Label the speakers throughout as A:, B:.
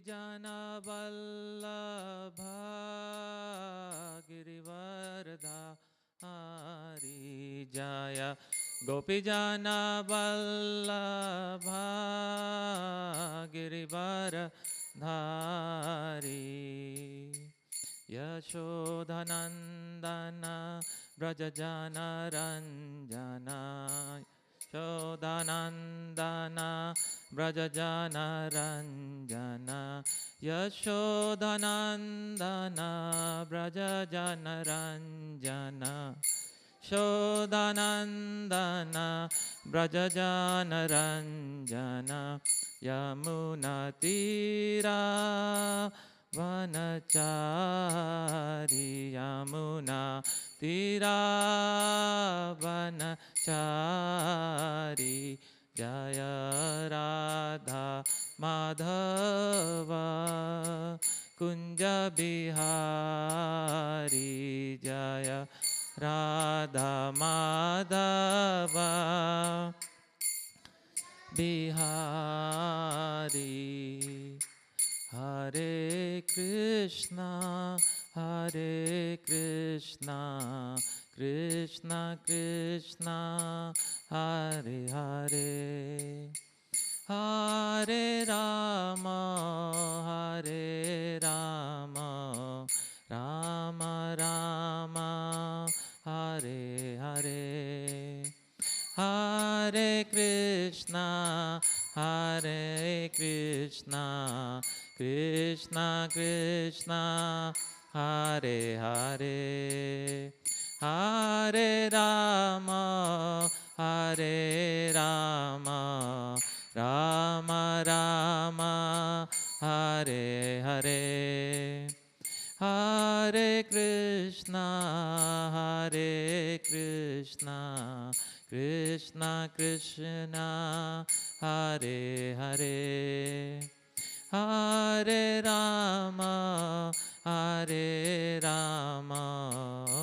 A: Gopijana Vallabha Girivardhari Jaya Gopijana Vallabha Girivardhari Yashodhanandana Brajajana Ranjana Yashodhanandana Brajajana Ranjana Yashodhanandana Brajajana Ranjana Shodhanandana Brajajana Ranjana Yamuna Tira Vanachari Yamuna Tira Vanachari Jaya Radha Madhava Kunja Bihari Jaya Radha Madhava Bihari Hare Krishna Krishna Krishna Hare Hare Hare Rama Rama Rama Hare Hare Hare Krishna Krishna Krishna Hare Hare Hare Rama Rama Rama Hare Hare Hare Krishna Krishna Krishna Hare Hare Hare Rama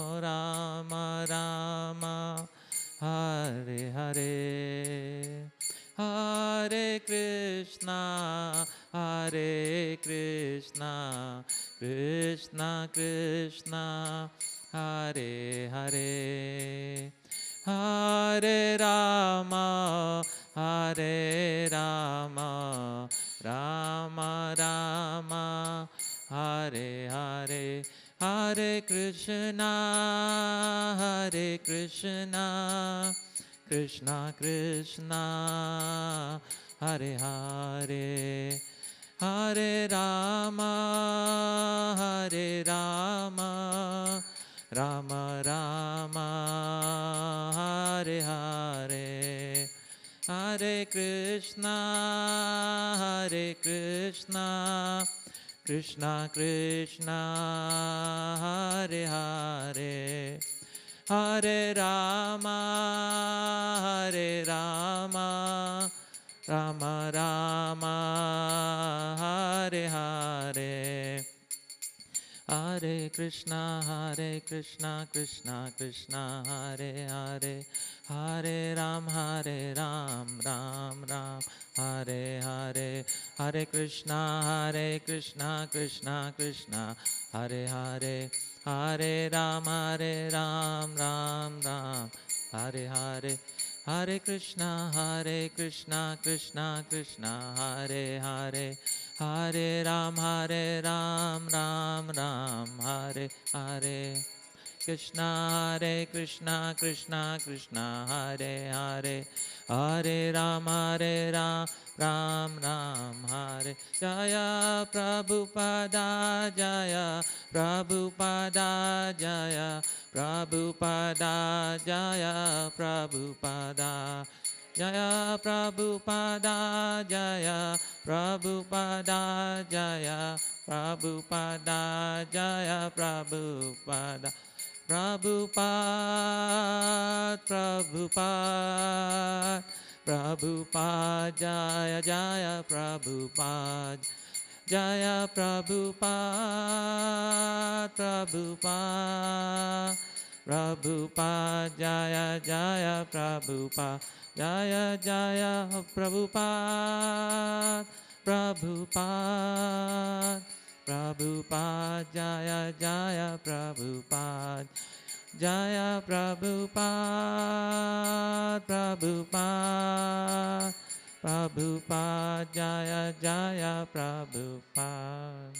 A: Rama Rama Hare Hare Hare Krishna Krishna Krishna Hare Hare Hare Rama Rama Rama Hare Hare Hare Krishna Krishna Krishna Hare Hare Hare Rama Rama Rama Hare Hare Hare Krishna Krishna Krishna Hare Hare Hare Rama Rama Rama Hare Hare Hare Krishna Krishna Krishna Hare Hare Hare Ram Ram Ram Hare Hare Hare Krishna Krishna Krishna Hare Hare Hare Ram Ram Ram Hare Hare Hare Krishna Krishna Krishna Hare Hare Hare Ram Ram Ram Hare Hare Krishna Krishna Krishna Hare Hare Hare Ram Ram Hare Jaya Prabhupada Jaya Prabhupada Jaya Prabhupada Jaya Prabhupada Jaya Prabhupada Jaya Prabhupada Jaya Prabhupada Jaya Prabhupada Prabhupada Jaya Jaya Prabhupada Jaya Prabhupada Jaya Jaya Prabhupada Jaya Jaya Prabhupada Prabhupada, Prabhupada, Jaya Jaya Prabhupada, Jaya Prabhupada, Prabhupada, Prabhupada, Jaya Jaya Prabhupada.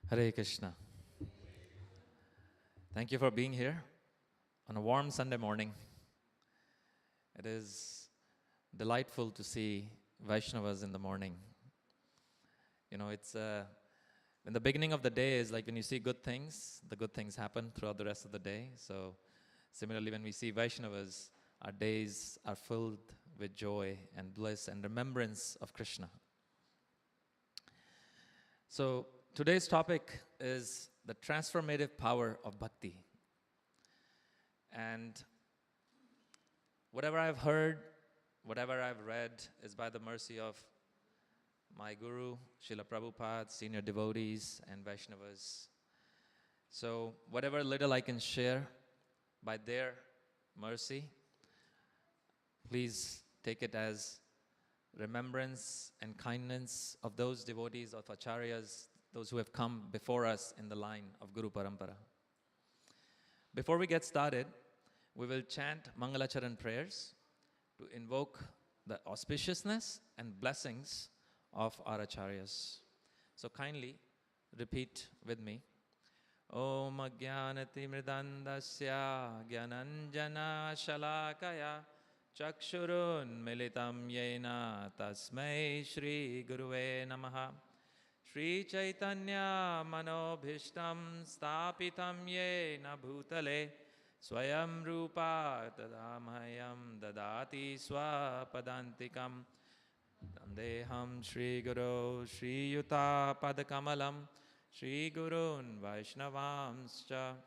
A: Hare Krishna. Hare Krishna. Thank you for being here on a warm Sunday morning. It is delightful to see Vaishnavas in the morning. You know, it's in the beginning of the day is like when you see good things, the good things happen throughout the rest of the day. So similarly, when we see Vaishnavas, our days are filled with joy and bliss and remembrance of Krishna. So today's topic is the transformative power of Bhakti. And whatever I've heard, whatever I've read is by the mercy of my Guru, Srila Prabhupada, senior devotees, and Vaishnavas. So whatever little I can share by their mercy, please take it as remembrance and kindness of those devotees of Acharyas, those who have come before us in the line of Guru Parampara. Before we get started, we will chant Mangalacharan prayers to invoke the auspiciousness and blessings of our Acharyas. So kindly repeat with me. Om Ajnanati Mridandasya Gyananjana Shalakaya Chakshurun Militam Yena Tasmai Shri Guruve Namaha. Shri Chaitanya Manobhishtam Stapitam Yena Bhutale Swayam Rupa Tadamhayam Dadati Swapadantikam Dandeham Shri Guru Shri Yuta Padakamalam Shri Gurun Vaishnavamscha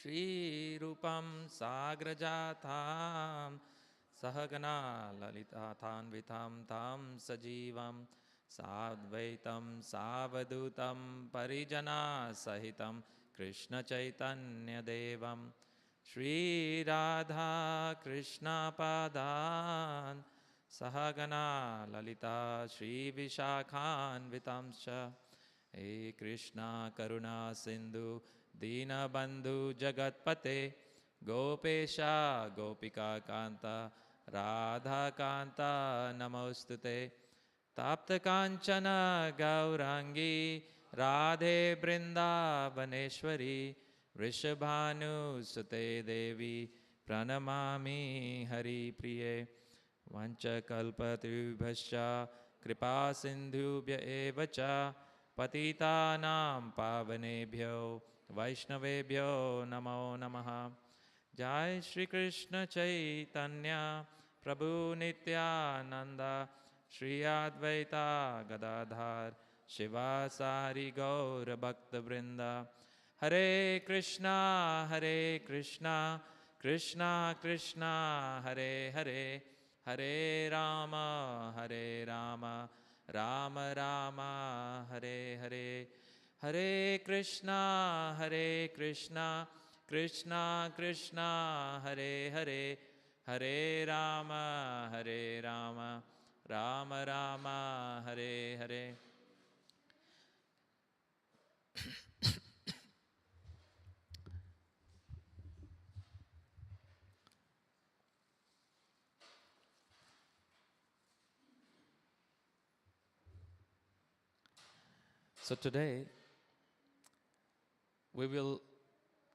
A: Shri Rupam Sagrajatam Sahagana Lalitathan Vitam Tam Sajivam Sadvaitam Savadutam Parijana Sahitam Krishna Chaitanya Devam Shri Radha Krishna Padan Sahagana Lalita Shri Vishakhan Vitamscha He Krishna Karuna Sindhu Dina Bandhu Jagatpate Gopesha Gopika Kanta Radha Kanta Namostute Tapta Kanchana Gaurangi Radhe Brindavaneshwari Vrishabhanu Sute Devi Pranamami Hari Priye Vancha kalpatrubhascha kripa sindhubhya evacha patitanam pavanebhyo vaishnavebhyo namo namaha. Jai Shri Krishna Chaitanya Prabhu Nityananda Shri Advaita Gadadhar Shivasari Gaura Bhakta Vrinda. Hare Krishna Krishna Krishna Hare Hare Hare Rama, Rama Rama, Hare Hare. Hare Krishna, Krishna Krishna, Hare Hare. Hare Rama, Rama Rama, Hare Hare. So today, we will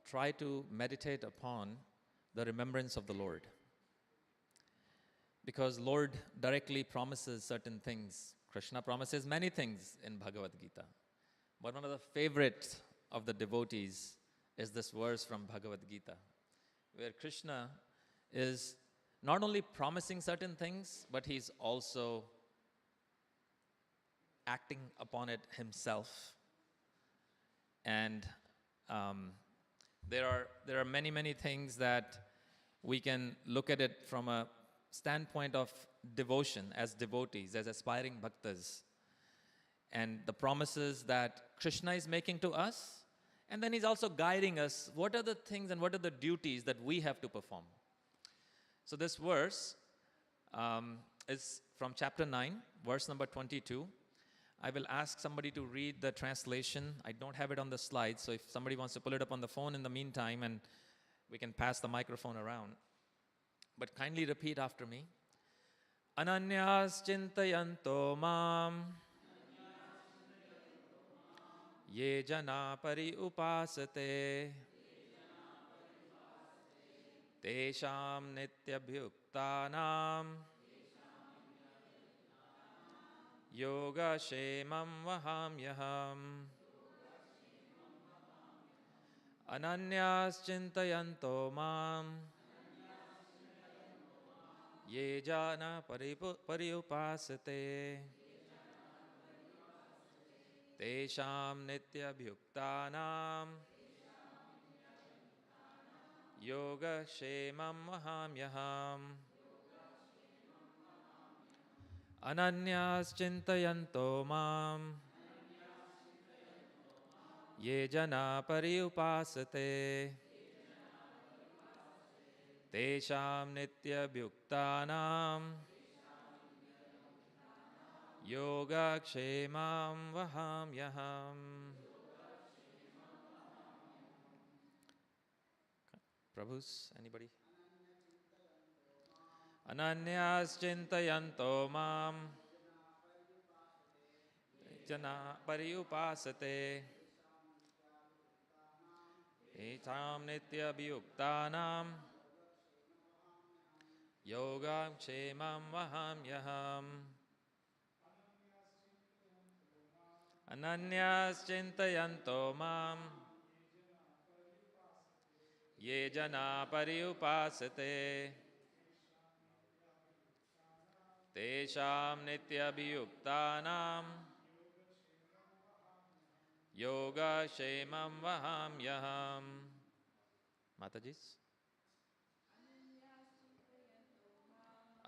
A: try to meditate upon the remembrance of the Lord. Because Lord directly promises certain things. Krishna promises many things in Bhagavad Gita. But one of the favorite of the devotees is this verse from Bhagavad Gita, where Krishna is not only promising certain things, but he's also acting upon it himself. And there are many things that we can look at it from a standpoint of devotion as devotees, as aspiring bhaktas, and the promises that Krishna is making to us, and then he's also guiding us what are the things and what are the duties that we have to perform. So this verse is from chapter 9, verse number 22. I will ask somebody to read the translation. I don't have it on the slide, so if somebody wants to pull it up on the phone in the meantime, and we can pass the microphone around. But kindly repeat after me. Ananyas chintayanto mam ye jana pari upasate tesham nityabhyuktanam yoga shemam vahamyaham. Ananyas chintayanto mam ye jana pariupasate tesham nityabhyuktanam yoga shemam vahamyaham. Ananyas chintayanto mam ye jana pariupasate tesham nityabhyuktanam yoga kshemam vahamyaham. Prabhus, anybody? Ananyas chintayanto mam jana pariupasate tesham nityabhyuktanam yoga kshemam vahamyaham. Ananyas chintayanto mam ye jana pariupasate tesham nityabhyuktanam yoga shemam vahamyaham. Matajis.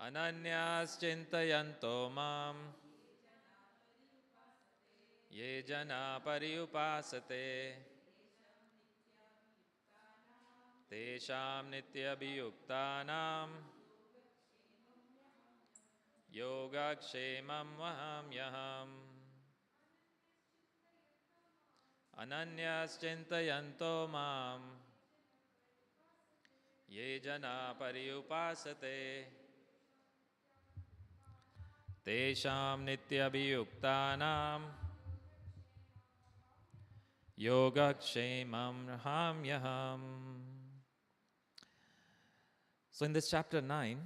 A: Ananyas chintayanto mam ye jana pariupasate tesham nityabhyuktanam yoga kshemam vahamyaham. Ananyas chintayanto mam ye jana pariupasate tesham nityabhyuktanam yoga kshemam vahamyaham. So in this chapter 9,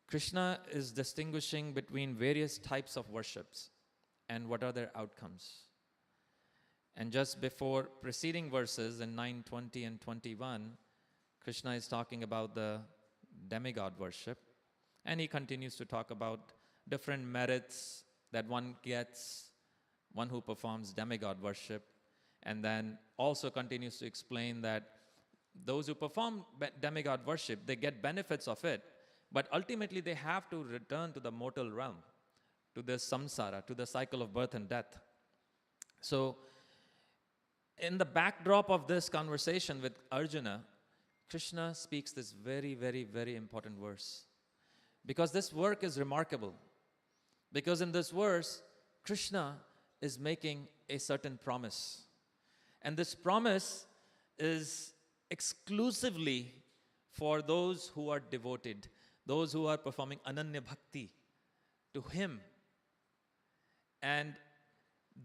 A: Krishna is distinguishing between various types of worships and what are their outcomes. And just before preceding verses in 9, 20 and 21, Krishna is talking about the demigod worship. And he continues to talk about different merits that one gets, one who performs demigod worship. And then also continues to explain that those who perform demigod worship, they get benefits of it. But ultimately they have to return to the mortal realm, to the samsara, to the cycle of birth and death. So, in the backdrop of this conversation with Arjuna, Krishna speaks this very, very, very important verse. Because this work is remarkable. Because in this verse, Krishna is making a certain promise. And this promise is exclusively for those who are devoted, those who are performing Ananya Bhakti to Him. And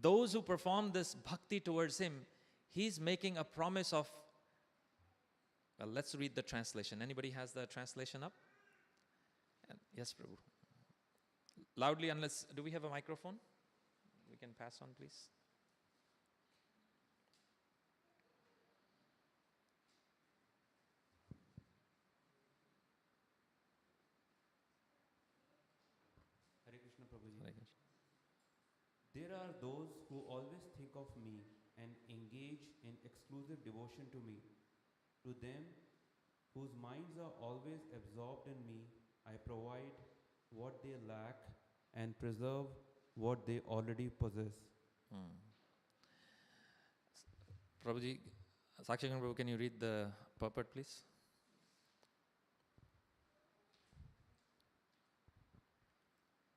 A: those who perform this Bhakti towards Him, He's making a promise of, well, let's read the translation. Anybody has the translation up? Yes, Prabhu. Loudly, unless, do we have a microphone? We can pass on, please.
B: Hare Krishna, Prabhuji. There are those who always think of me and engage in exclusive devotion to me. To them, whose minds are always absorbed in me. I provide what they lack and preserve what they already possess.
A: Hmm. Prabhuji, Sakshakan Prabhu, can you read the purport, please?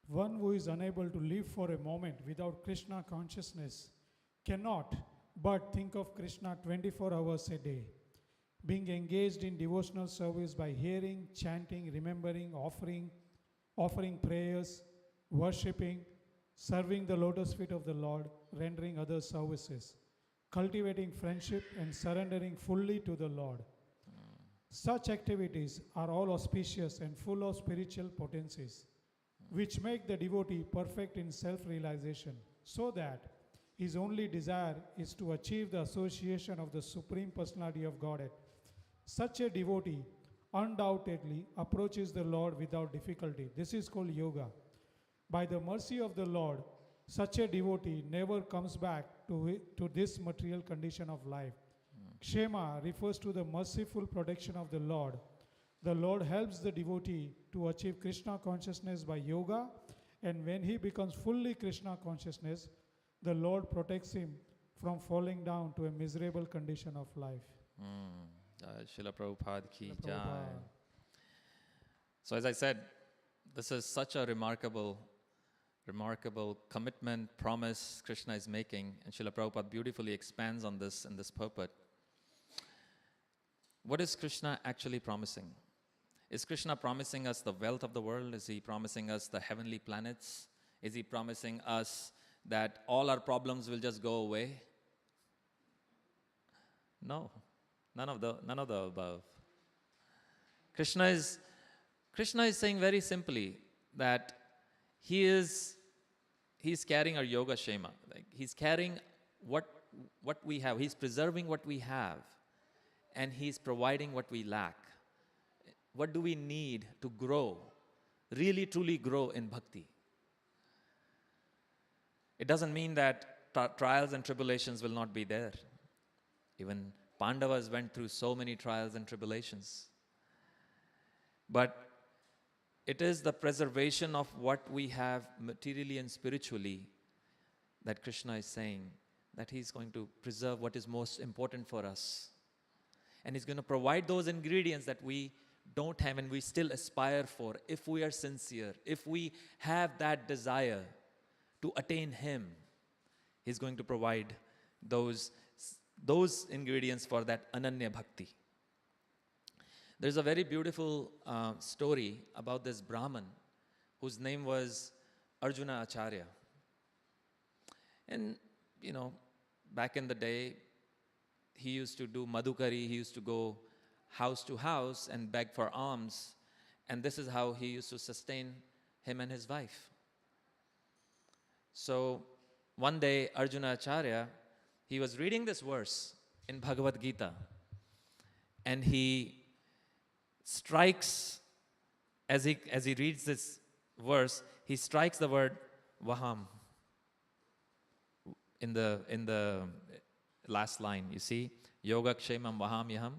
C: One who is unable to live for a moment without Krishna consciousness cannot but think of Krishna 24 hours a day. Being engaged in devotional service by hearing, chanting, remembering, offering prayers, worshipping, serving the lotus feet of the Lord, rendering other services, cultivating friendship and surrendering fully to the Lord. Such activities are all auspicious and full of spiritual potencies, which make the devotee perfect in self-realization, so that his only desire is to achieve the association of the Supreme Personality of Godhead. Such a devotee undoubtedly approaches the Lord without difficulty. This is called yoga. By the mercy of the Lord, such a devotee never comes back to this material condition of life. Kshema refers to the merciful protection of the Lord. The Lord helps the devotee to achieve Krishna consciousness by yoga, and when he becomes fully Krishna consciousness, the Lord protects him from falling down to a miserable condition of life.
A: Srila Prabhupada ki
C: Srila
A: jai.
C: Prabhupada.
A: So as I said, this is such a remarkable commitment, promise Krishna is making, and Srila Prabhupada beautifully expands on this in this purport. What is Krishna actually promising? Is Krishna promising us the wealth of the world? Is he promising us the heavenly planets? Is he promising us that all our problems will just go away? No, none of the above. Krishna is saying very simply that he's carrying our yoga shema. Like he's carrying what we have. He's preserving what we have, and he's providing what we lack. What do we need to grow, really truly grow in bhakti? It doesn't mean that trials and tribulations will not be there. Even Pandavas went through so many trials and tribulations. But it is the preservation of what we have materially and spiritually that Krishna is saying that he's going to preserve what is most important for us. And he's going to provide those ingredients that we don't have and we still aspire for if we are sincere, if we have that desire to attain him. He's going to provide those ingredients for that Ananya Bhakti. There's a very beautiful story about this Brahman whose name was Arjuna Acharya. And, back in the day, he used to do madhukari, he used to go house to house and beg for alms. And this is how he used to sustain him and his wife. So one day, Arjuna Acharya, he was reading this verse in Bhagavad Gita, and he strikes, as he reads this verse, he strikes the word vaham in the last line. You see, yoga kshemam vaham yaham.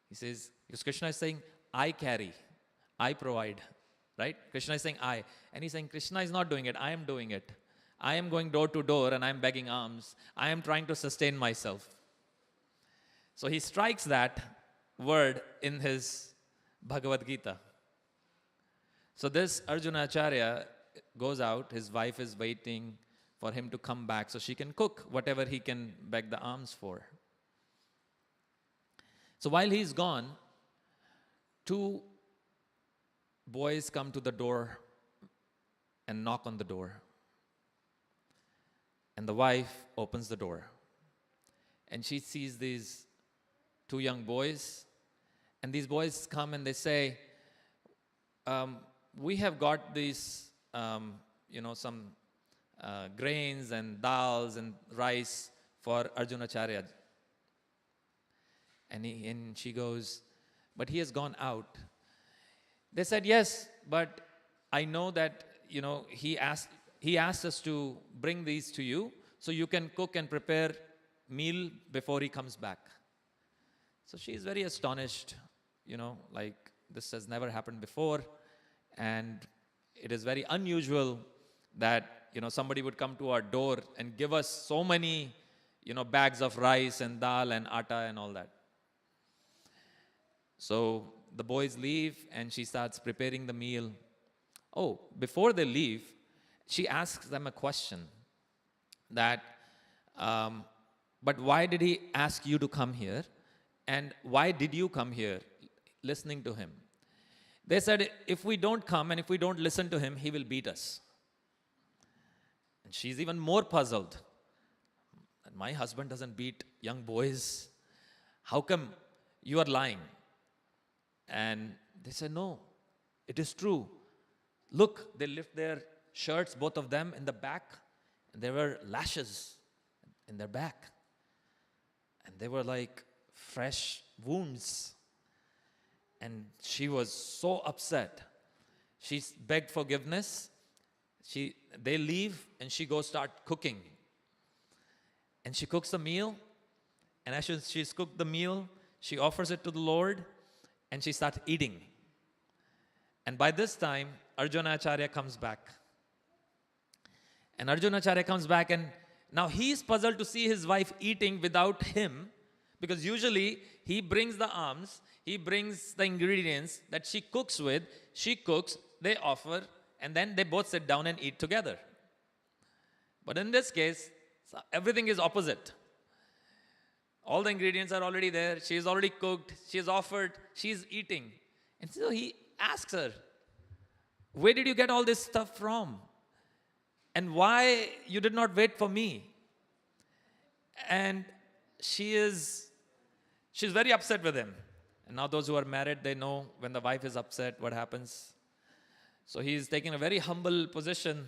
A: He says, because Krishna is saying, I carry, I provide, right? Krishna is saying I, and he's saying Krishna is not doing it, I am doing it. I am going door to door and I am begging alms. I am trying to sustain myself. So he strikes that word in his Bhagavad Gita. So this Arjuna Acharya goes out, his wife is waiting for him to come back so she can cook whatever he can beg the alms for. So while he's gone, two boys come to the door and knock on the door. And the wife opens the door. And she sees these two young boys. And these boys come and they say, we have got these, some grains and dals and rice for Arjuna Acharya. And she goes, but he has gone out. They said, yes, but I know that, he asked us to bring these to you so you can cook and prepare meal before he comes back. So she is very astonished like this has never happened before. And it is very unusual that, somebody would come to our door and give us so many, bags of rice and dal and atta and all that. So the boys leave and she starts preparing the meal. Oh, before they leave, she asks them a question that, but why did he ask you to come here? And why did you come here listening to him? They said, if we don't come and if we don't listen to him, he will beat us. And she's even more puzzled. And my husband doesn't beat young boys. How come you are lying? And they said, no, it is true. Look, they lift their shirts, both of them, in the back, and there were lashes in their back. And they were like fresh wounds. And she was so upset. She begged forgiveness. They leave, and she goes start cooking. And she cooks a meal. And as she's cooked the meal, she offers it to the Lord, and she starts eating. And by this time, Arjuna Acharya comes back. And Arjuna Acharya comes back, and now he's puzzled to see his wife eating without him, because usually he brings the alms, he brings the ingredients that she cooks with, she cooks, they offer, and then they both sit down and eat together. But in this case, everything is opposite. All the ingredients are already there, she's already cooked, she's offered, she's eating. And so he asks her, where did you get all this stuff from? And why you did not wait for me? And she's very upset with him. And now those who are married, they know when the wife is upset, what happens. So he's taking a very humble position.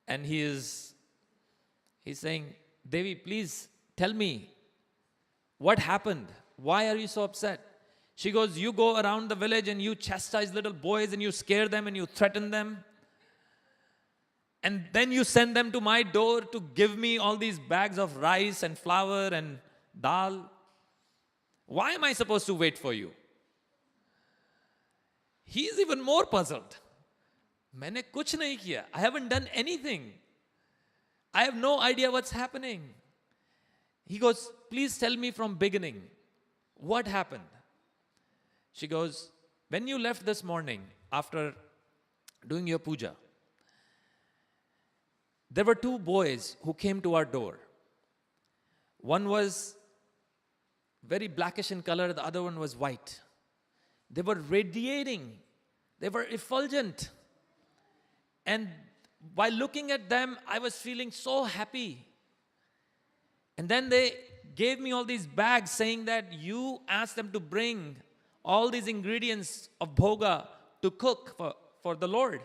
A: And he's saying, Devi, please tell me, what happened? Why are you so upset? She goes, you go around the village and you chastise little boys and you scare them and you threaten them. And then you send them to my door to give me all these bags of rice and flour and dal. Why am I supposed to wait for you? He's even more puzzled. मैंने कुछ नहीं किया. I haven't done anything. I have no idea what's happening. He goes, please tell me from beginning. What happened? She goes, when you left this morning after doing your puja, there were two boys who came to our door. One was very blackish in color, the other one was white. They were radiating. They were effulgent. And by looking at them, I was feeling so happy. And then they gave me all these bags saying that you asked them to bring all these ingredients of bhoga to cook for the Lord.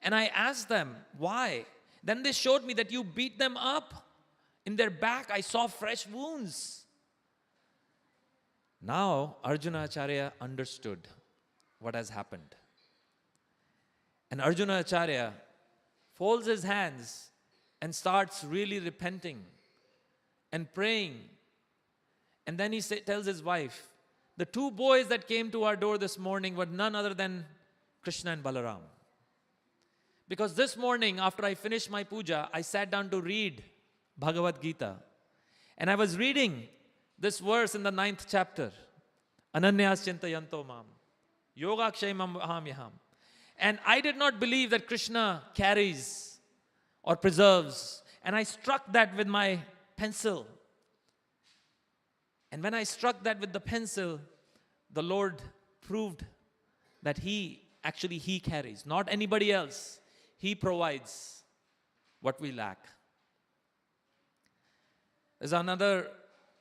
A: And I asked them, why? Then they showed me that you beat them up. In their back, I saw fresh wounds. Now, Arjuna Acharya understood what has happened. And Arjuna Acharya folds his hands and starts really repenting and praying. And then he tells his wife, the two boys that came to our door this morning were none other than Krishna and Balaram. Because this morning, after I finished my puja, I sat down to read Bhagavad Gita. And I was reading this verse in the 9th chapter. Ananyas chintayanto mam. Yogakshaimam ahamyaham. And I did not believe that Krishna carries or preserves. And I struck that with my pencil. And when I struck that with the pencil, the Lord proved that He carries, not anybody else. He provides what we lack. There's another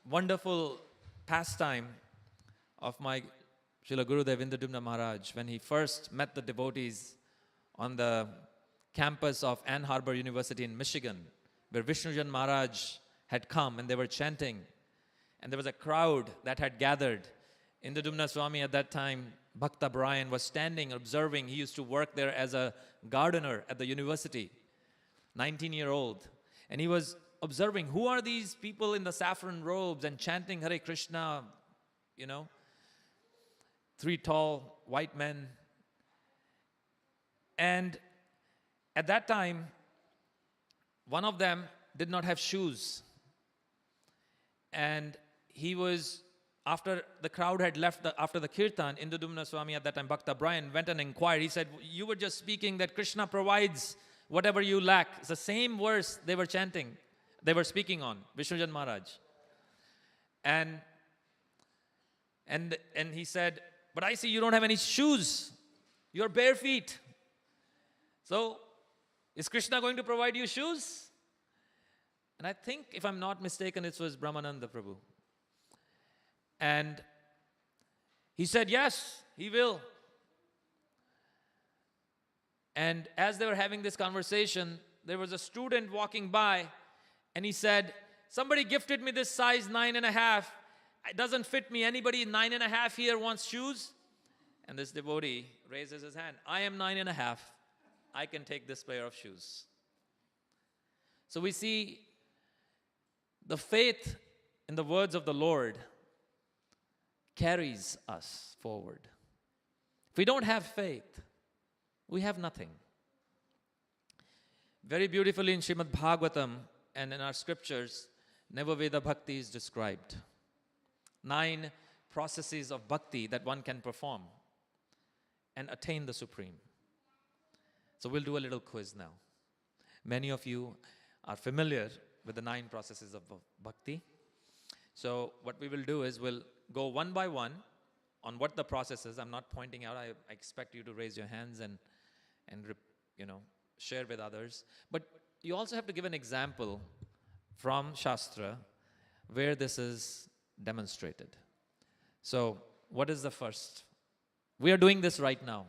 A: wonderful pastime of my Srila Gurudev Indradumna Maharaj when he first met the devotees on the campus of Ann Arbor University in Michigan, where Vishnujan Maharaj had come and they were chanting. And there was a crowd that had gathered. Indradumna Swami at that time, Bhakta Brian, was standing observing. He used to work there as a gardener at the university, 19-year-old. And he was observing, who are these people in the saffron robes and chanting Hare Krishna, three tall white men. And at that time, one of them did not have shoes. And he was, after the crowd had left after the kirtan, Indudumna Swami at that time, Bhakta Brian, went and inquired. He said, you were just speaking that Krishna provides whatever you lack. It's the same verse they were chanting, they were speaking on, Vishnujan Maharaj. And he said, but I see you don't have any shoes. You're bare feet. So, is Krishna going to provide you shoes? And I think, if I'm not mistaken, it was Brahmananda Prabhu. And he said, yes, he will. And as they were having this conversation, there was a student walking by, and he said, somebody gifted me this size 9.5. It doesn't fit me. Anybody 9.5 here wants shoes? And this devotee raises his hand. I am 9.5. I can take this pair of shoes. So we see the faith in the words of the Lord carries us forward. If we don't have faith, we have nothing. Very beautifully in Srimad Bhagavatam and in our scriptures, Navaveda Bhakti is described. 9 processes of bhakti that one can perform and attain the Supreme. So we'll do a little quiz now. Many of you are familiar with the 9 processes of bhakti. So what we will do is we'll go one by one on what the process is. I'm not pointing out. I expect you to raise your hands and share with others. But you also have to give an example from Shastra where this is demonstrated. So what is the first? We are doing this right now.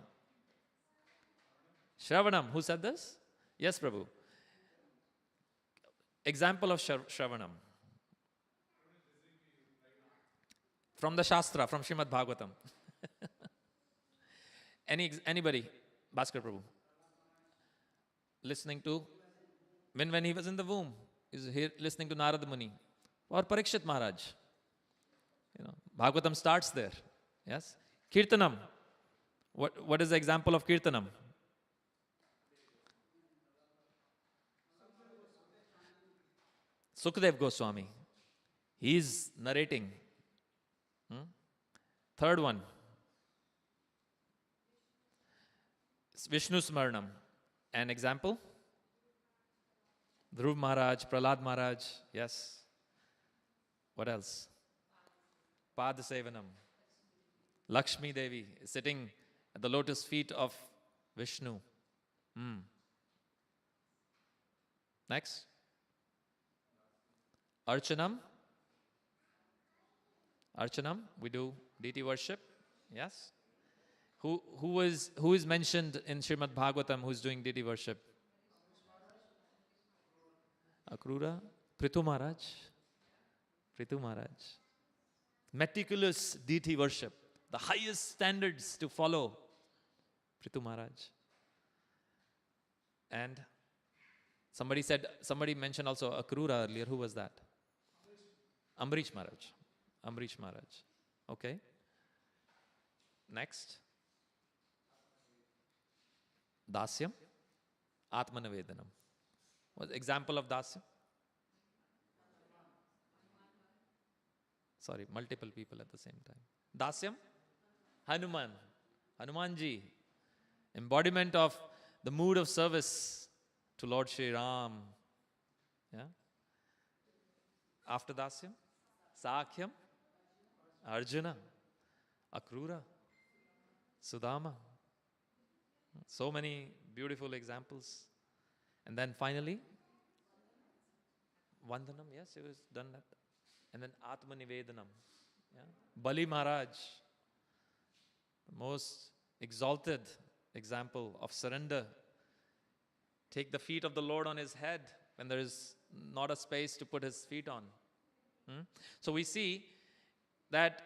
A: Shravanam, who said this? Yes, Prabhu. Example of Shravanam. From the Shastra, from Srimad Bhagavatam. Anybody? Bhaskar Prabhu. Listening to, when he was in the womb, he's here listening to Narada Muni. Or Parikshit Maharaj. Bhagavatam starts there. Yes? Kirtanam. What is the example of Kirtanam? Sukadev Goswami. He is narrating. Third one. Vishnu Smaranam. An example? Dhruv Maharaj, Prahlad Maharaj. Yes. What else? Padasevanam. Lakshmi Devi is sitting at the lotus feet of Vishnu. Next. Archanam. Archanam, we do deity worship. Yes. Who is mentioned in Srimad Bhagavatam who is doing deity worship? Akrura. Prithu Maharaj. Prithu Maharaj. Meticulous deity worship. The highest standards to follow. Prithu Maharaj. And somebody mentioned also Akrura earlier. Who was that? Amrish Maharaj. Amrish Maharaj. Okay. Next. Dasyam. Atmanavedanam. What's example of Dasyam? Sorry, multiple people at the same time. Dasyam? Hanuman. Hanumanji. Embodiment of the mood of service to Lord Shri Ram. Yeah. After Dasyam? Sakhyam. Arjuna. Akrura. Sudama. So many beautiful examples. And then finally, Vandanam, yes, it was done that. And then Atmanivedanam. Yeah. Bali Maharaj, the most exalted example of surrender. Take the feet of the Lord on his head when there is not a space to put his feet on. So we see that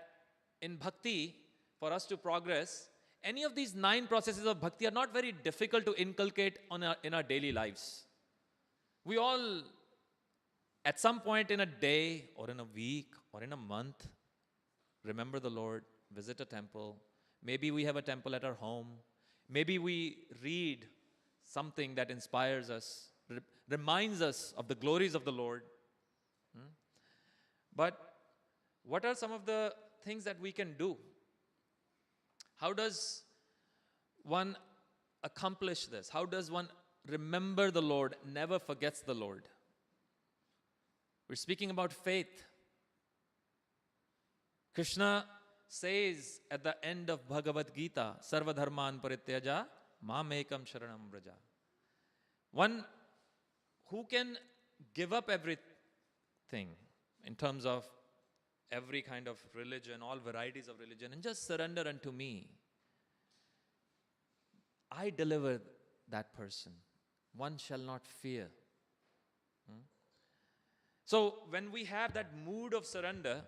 A: in bhakti, for us to progress, any of these 9 processes of bhakti are not very difficult to inculcate in our daily lives. We all, at some point in a day or in a week or in a month, remember the Lord, visit a temple, Maybe we have a temple at our home. Maybe we read something that inspires us, reminds us of the glories of the Lord. But what are some of the things that we can do? How does one accomplish this? How does one remember the Lord, never forgets the Lord? We're speaking about faith. Krishna says at the end of Bhagavad Gita, Sarva dharman parityaja mam ekam sharanam vraja. One who can give up everything in terms of every kind of religion, all varieties of religion, and just surrender unto me, I deliver that person. One shall not fear. So when we have that mood of surrender,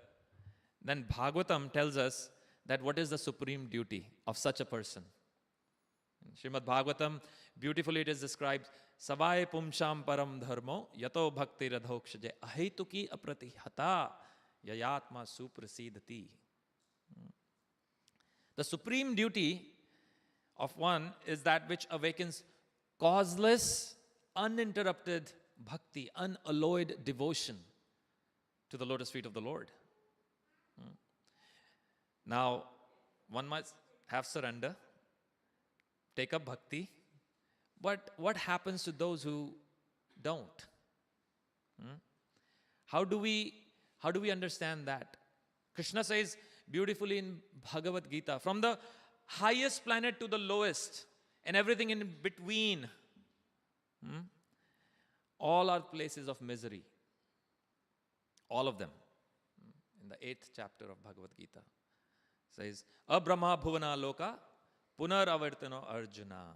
A: then Bhagavatam tells us that what is the supreme duty of such a person. In Srimad Bhagavatam, beautifully it is described, Savai pumsham param dharmo yato bhakti radhokshaje ahetuki apratihata yayatma suprasidati. The supreme duty of one is that which awakens causeless, uninterrupted bhakti, unalloyed devotion to the lotus feet of the Lord. Now, one must have surrender, take up bhakti, but what happens to those who don't? How do we understand that? Krishna says beautifully in Bhagavad Gita, from the highest planet to the lowest and everything in between, all are places of misery. All of them. In the 8th chapter of Bhagavad Gita says, Abrahma bhuvana loka punar avartano arjuna.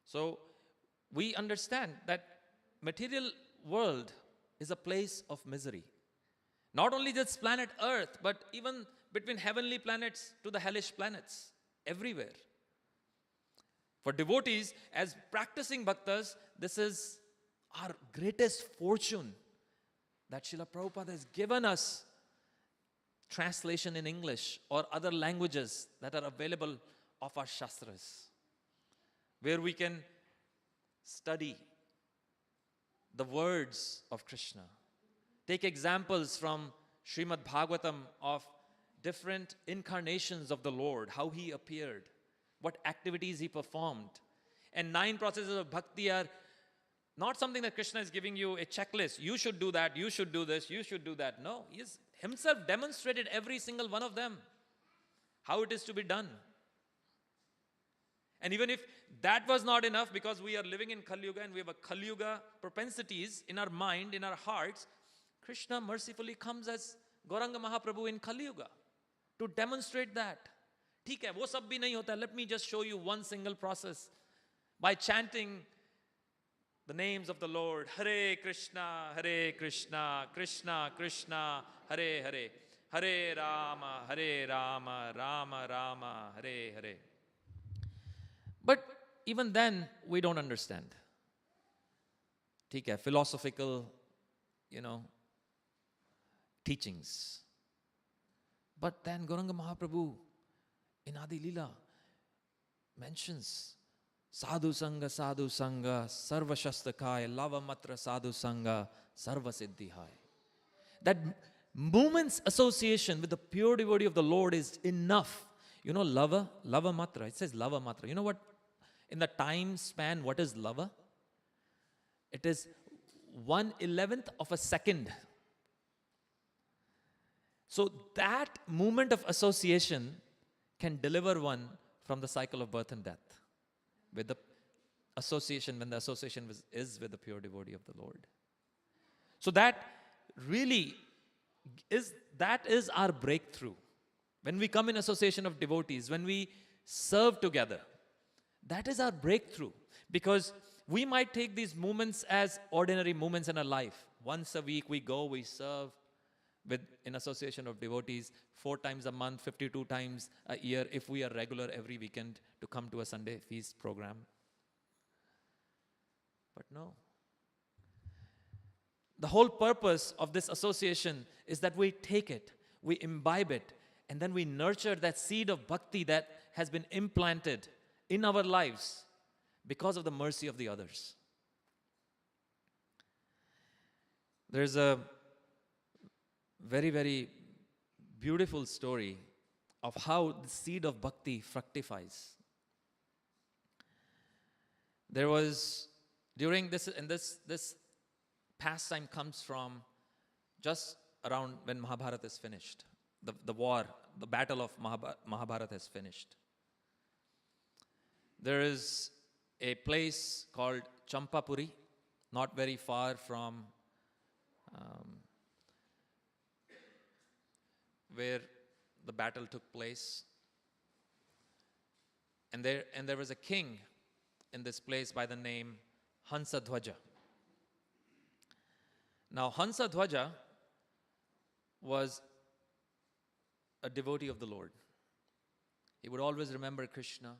A: So we understand that material world is a place of misery. Not only this planet Earth, but even between heavenly planets to the hellish planets, everywhere. For devotees, as practicing bhaktas, this is our greatest fortune that Srila Prabhupada has given us translation in English or other languages that are available of our Shastras, where we can study the words of Krishna. Take examples from Srimad Bhagavatam of different incarnations of the Lord, how He appeared, what activities He performed. And 9 processes of bhakti are not something that Krishna is giving you a checklist. You should do that, you should do this, you should do that. No, He has Himself demonstrated every single one of them, how it is to be done. And even if that was not enough, because we are living in Kali Yuga and we have a Kali Yuga propensities in our mind, in our hearts, Krishna mercifully comes as Gauranga Mahaprabhu in Kali Yuga to demonstrate that. ठीक है, वो सब भी नहीं होता. Let me just show you one single process by chanting the names of the Lord. Hare Krishna, Krishna Krishna, Hare Hare, Hare Rama, Rama Rama, Hare Hare. But even then, we don't understand. ठीक है, philosophical, teachings. But then Gauranga Mahaprabhu in Adi Leela mentions Sadhu Sangha, Sarva Shastakaya, Lava Matra Sadhu Sangha, Sarva Siddhihai. That moment's association with the pure devotee of the Lord is enough. Lava Matra. It says Lava Matra. You know what? In the time span, what is Lava? It is 1/11th of a second. So that moment of association can deliver one from the cycle of birth and death. With the association, when the association is with the pure devotee of the Lord. So that really is our breakthrough. When we come in association of devotees, when we serve together, that is our breakthrough. Because we might take these moments as ordinary moments in our life. Once a week we go, we serve in association of devotees 4 times a month, 52 times a year, if we are regular every weekend to come to a Sunday feast program. But no. The whole purpose of this association is that we take it, we imbibe it, And then we nurture that seed of bhakti that has been implanted in our lives because of the mercy of the others. There's a very, very beautiful story of how the seed of bhakti fructifies. There was, during this, and this pastime comes from just around when Mahabharata is finished. The war, the battle of Mahabharata is finished. There is a place called Champapuri, not very far from where the battle took place. And there was a king in this place by the name Hansadhwaja. Now, Hansadhwaja was a devotee of the Lord. He would always remember Krishna.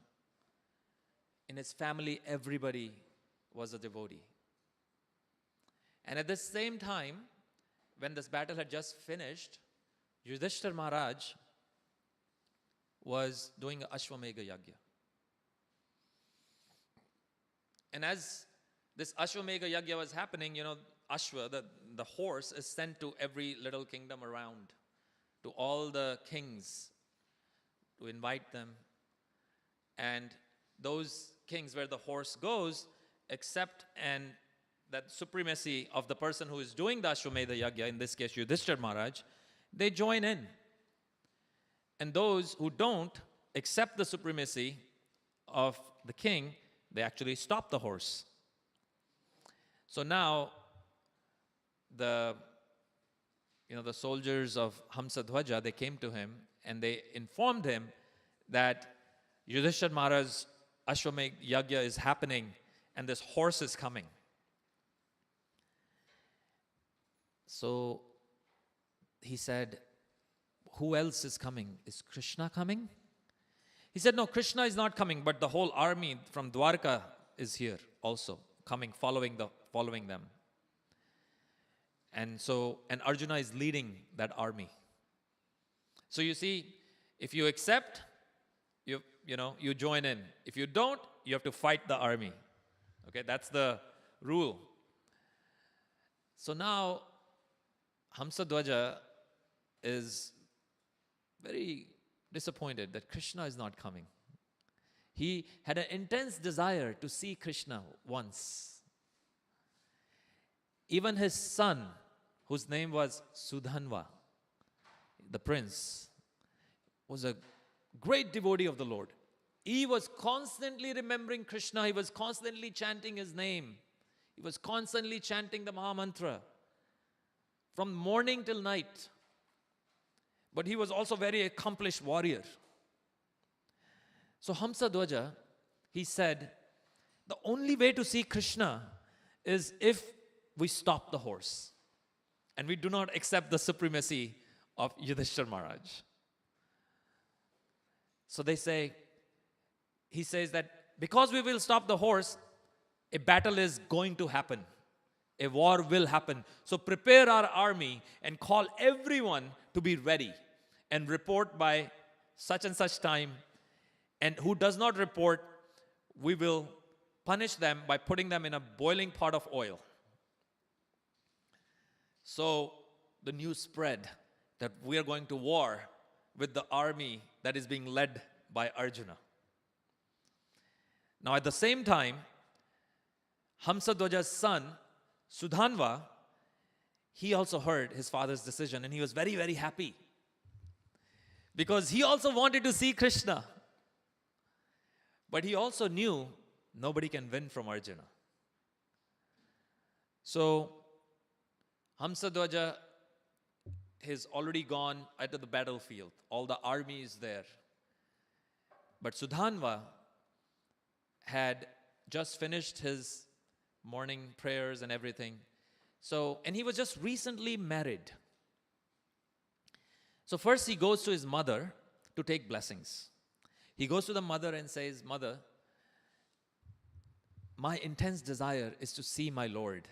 A: In his family, everybody was a devotee. And at the same time, when this battle had just finished, Yudhishthira Maharaj was doing a Ashwamedha Yagya. And as this Ashwamedha Yagya was happening, Ashwa, the horse, is sent to every little kingdom around, to all the kings, to invite them. And those kings where the horse goes, accept and that supremacy of the person who is doing the Ashwamedha Yagya, in this case Yudhishthira Maharaj, they join in. And those who don't accept the supremacy of the king, they actually stop the horse. So now the soldiers of Hamsadhwaja, they came to him and they informed him that Yudhishthira Maharaj's Ashwamedha Yagya is happening and this horse is coming. So he said, who else is coming? Is Krishna coming? He said, no, Krishna is not coming, but the whole army from Dwarka is here also, coming, following them. And Arjuna is leading that army. So you see, if you accept, you join in. If you don't, you have to fight the army. Okay, that's the rule. So now, Hamsadhwaja is very disappointed that Krishna is not coming. He had an intense desire to see Krishna once. Even his son, whose name was Sudhanva, the prince, was a great devotee of the Lord. He was constantly remembering Krishna. He was constantly chanting his name. He was constantly chanting the Mahamantra from morning till night. But he was also a very accomplished warrior. So Hamsadhwaja, he said, the only way to see Krishna is if we stop the horse and we do not accept the supremacy of Yudhishthira Maharaj. So he says that because we will stop the horse, a battle is going to happen. A war will happen. So prepare our army and call everyone to be ready and report by such and such time. And who does not report, we will punish them by putting them in a boiling pot of oil. So the news spread that we are going to war with the army that is being led by Arjuna. Now at the same time, Hamsadhwaja's son, Sudhanva, he also heard his father's decision and he was very, very happy. Because he also wanted to see Krishna. But he also knew nobody can win from Arjuna. So Hamsadhwaja has already gone out of the battlefield. All the army is there. But Sudhanva had just finished his morning prayers and everything. And he was just recently married. So first he goes to his mother to take blessings. He goes to the mother and says, Mother, my intense desire is to see my Lord.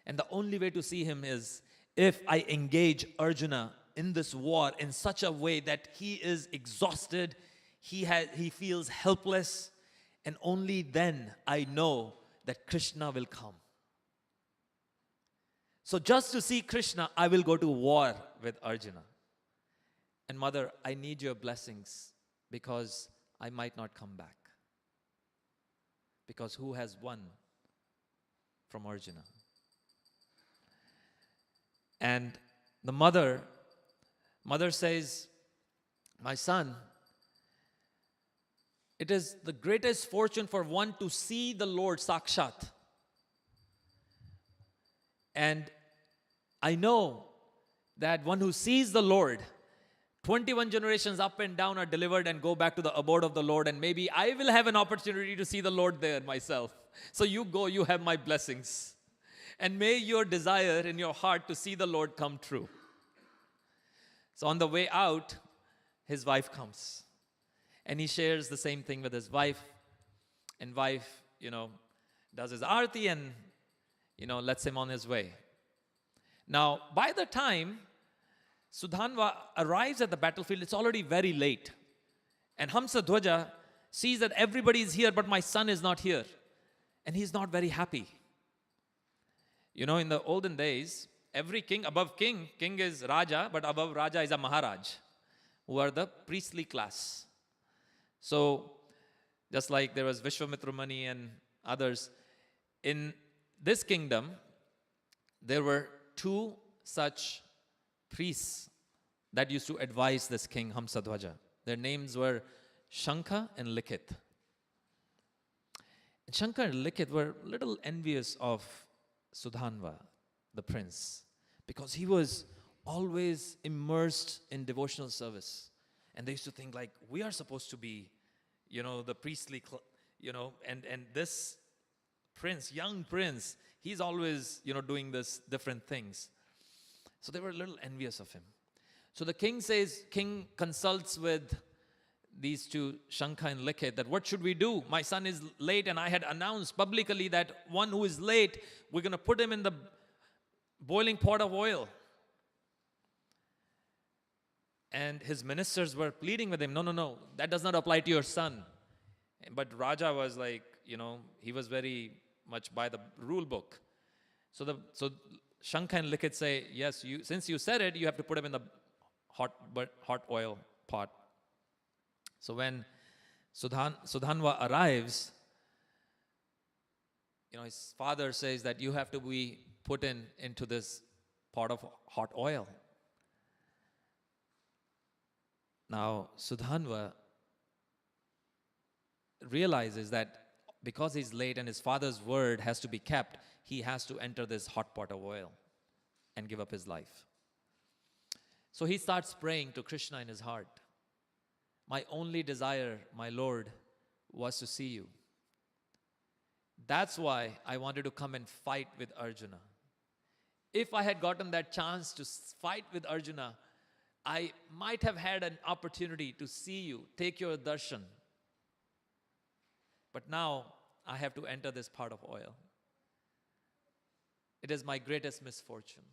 A: And the only way to see him is if I engage Arjuna in this war in such a way that he is exhausted, he feels helpless, and only then I know that Krishna will come. So just to see Krishna, I will go to war with Arjuna. And mother, I need your blessings because I might not come back. Because who has won from Arjuna? And the mother says, my son, it is the greatest fortune for one to see the Lord Sakshat. And I know that one who sees the Lord, 21 generations up and down are delivered and go back to the abode of the Lord, and maybe I will have an opportunity to see the Lord there myself. So you go, you have my blessings. And may your desire in your heart to see the Lord come true. So on the way out, his wife comes. And he shares the same thing with his wife. And wife, does his arti and, lets him on his way. Now, by the time Sudhanva arrives at the battlefield, it's already very late. And Hamsadhwaja sees that everybody is here, but my son is not here. And he's not very happy. In the olden days, every king is Raja, but above Raja is a Maharaj, who are the priestly class. So, just like there was Vishwamitra Muni and others, in this kingdom, there were two such priests that used to advise this king Hamsadhwaja. Their names were Shankha and Likith. And Shankha and Likith were a little envious of Sudhanva, the prince, because he was always immersed in devotional service. And they used to think like, we are supposed to be, the priestly, and this prince, young prince, he's always, doing this different things. So they were a little envious of him. So the king consults with these two, Shankha and Likith, that what should we do? My son is late, and I had announced publicly that one who is late, we're going to put him in the boiling pot of oil. And his ministers were pleading with him, no, that does not apply to your son. But Raja was like, he was very much by the rule book. So Shankha and Likith say, yes, since you said it, you have to put him in the hot oil pot. So when Sudhanva arrives, his father says that you have to be put into this pot of hot oil. Now, Sudhanva realizes that because he's late and his father's word has to be kept, he has to enter this hot pot of oil and give up his life. So he starts praying to Krishna in his heart. My only desire, my Lord, was to see you. That's why I wanted to come and fight with Arjuna. If I had gotten that chance to fight with Arjuna, I might have had an opportunity to see you, take your darshan. But now I have to enter this pot of oil. It is my greatest misfortune.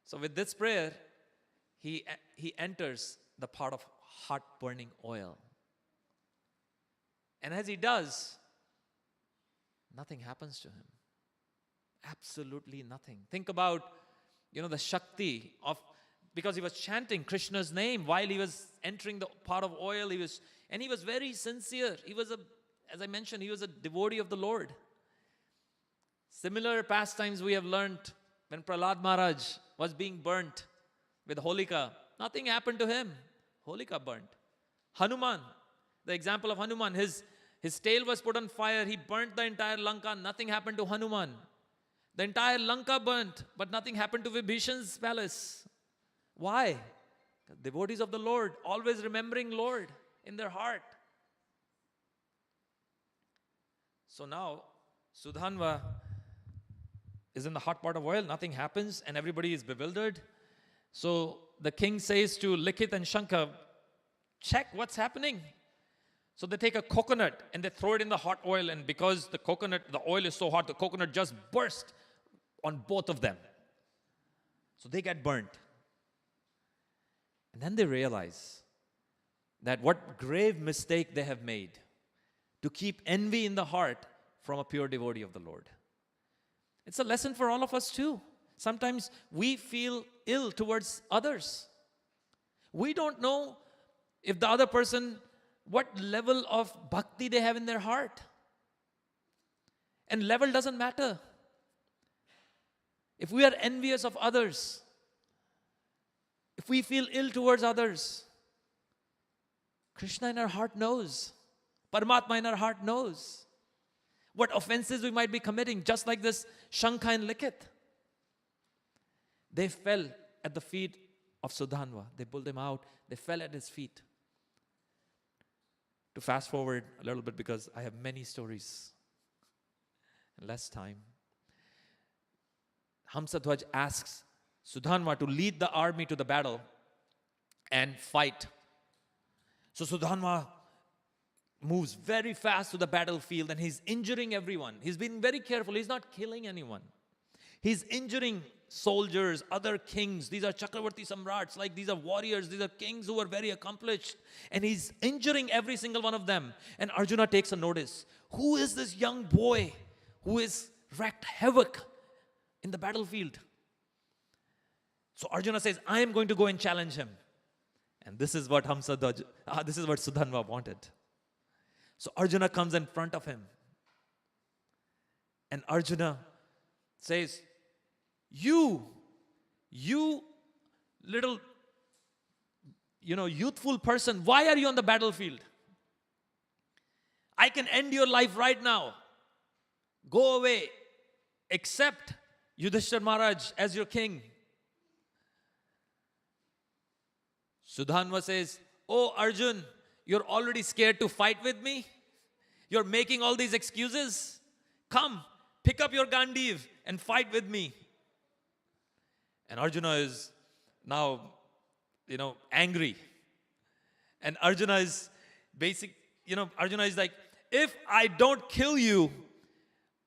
A: So with this prayer, he enters the pot of hot burning oil. And as he does, nothing happens to him. Absolutely nothing. Think about, the Shakti of, because he was chanting Krishna's name while he was entering the pot of oil. He was very sincere. As I mentioned, he was a devotee of the Lord. Similar pastimes we have learned when Prahlad Maharaj was being burnt with Holika. Nothing happened to him. Holika burnt. Hanuman, the example of Hanuman, his tail was put on fire. He burnt the entire Lanka. Nothing happened to Hanuman. The entire Lanka burnt, but nothing happened to Vibhishan's palace. Why? Devotees of the Lord, always remembering Lord in their heart. So now, Sudhanva is in the hot pot of oil, nothing happens, and everybody is bewildered. So the king says to Likith and Shankha, check what's happening. So they take a coconut and they throw it in the hot oil, and because the oil is so hot, the coconut just burst on both of them. So they get burnt. And then they realize that what grave mistake they have made to keep envy in the heart from a pure devotee of the Lord. It's a lesson for all of us too. Sometimes we feel ill towards others. We don't know if the other person, what level of bhakti they have in their heart. And level doesn't matter. If we are envious of others, if we feel ill towards others, Krishna in our heart knows. Paramatma in our heart knows what offenses we might be committing, just like this Shankha and Likit. They fell at the feet of Sudhanva. They pulled him out. They fell at his feet. To fast forward a little bit, because I have many stories and less time. Hamsadhwaj asks Sudhanva to lead the army to the battle and fight. So Sudhanva moves very fast to the battlefield and he's injuring everyone. He's been very careful. He's not killing anyone. He's injuring soldiers, other kings. These are Chakravarti Samrats, like these are warriors. These are kings who are very accomplished. And he's injuring every single one of them. And Arjuna takes a notice. Who is this young boy who is wreaked havoc in the battlefield? So Arjuna says, I am going to go and challenge him. And this is what this is what Sudhanva wanted. So Arjuna comes in front of him. And Arjuna says, you little, youthful person, why are you on the battlefield? I can end your life right now. Go away. Accept Yudhishthira Maharaj as your king. Sudhanva says, oh Arjun, you're already scared to fight with me? You're making all these excuses? Come, pick up your Gandiv and fight with me. And Arjuna is now, angry. And Arjuna is Arjuna is like, if I don't kill you,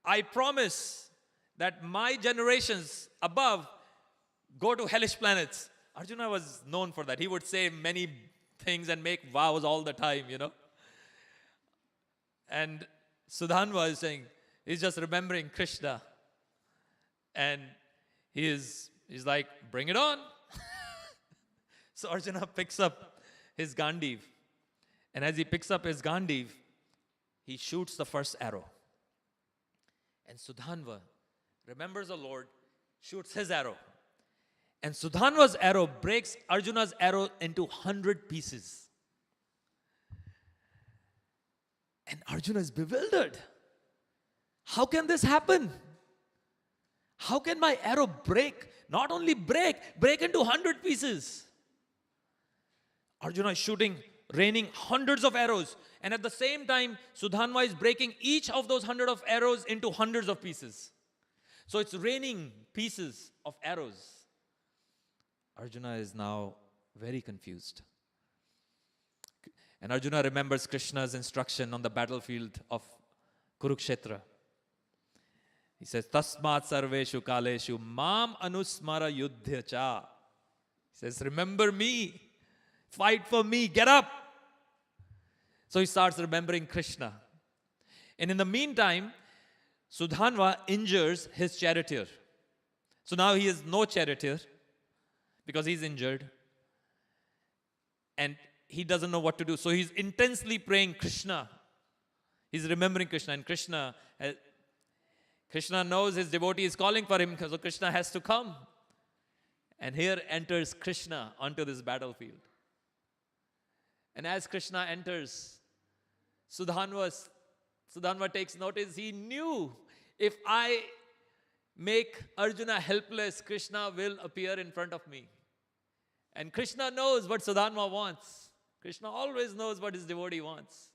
A: I promise that my generations above go to hellish planets. Arjuna was known for that. He would say many things and make vows all the time, And Sudhanva is saying, he's just remembering Krishna. And he's like, bring it on. So Arjuna picks up his Gandiv. And as he picks up his Gandiv, he shoots the first arrow. And Sudhanva remembers the Lord, shoots his arrow. And Sudhanva's arrow breaks Arjuna's arrow into 100 pieces. And Arjuna is bewildered. How can this happen? How can my arrow break? Not only break into 100 pieces. Arjuna is shooting, raining hundreds of arrows. And at the same time, Sudhanva is breaking each of those 100 of arrows into hundreds of pieces. So it's raining pieces of arrows. Arjuna is now very confused. And Arjuna remembers Krishna's instruction on the battlefield of Kurukshetra. He says, Tasmat sarveshu kaleshu mam anusmara yuddhya cha. He says, remember me. Fight for me. Get up. So he starts remembering Krishna. And in the meantime, Sudhanva injures his charioteer. So now he has no charioteer because he's injured. And he doesn't know what to do. So he's intensely praying Krishna. He's remembering Krishna. And Krishna knows his devotee is calling for him, so Krishna has to come. And here enters Krishna onto this battlefield. And as Krishna enters, Sudhanva takes notice. He knew if I make Arjuna helpless, Krishna will appear in front of me. And Krishna knows what Sudhanva wants. Krishna always knows what his devotee wants.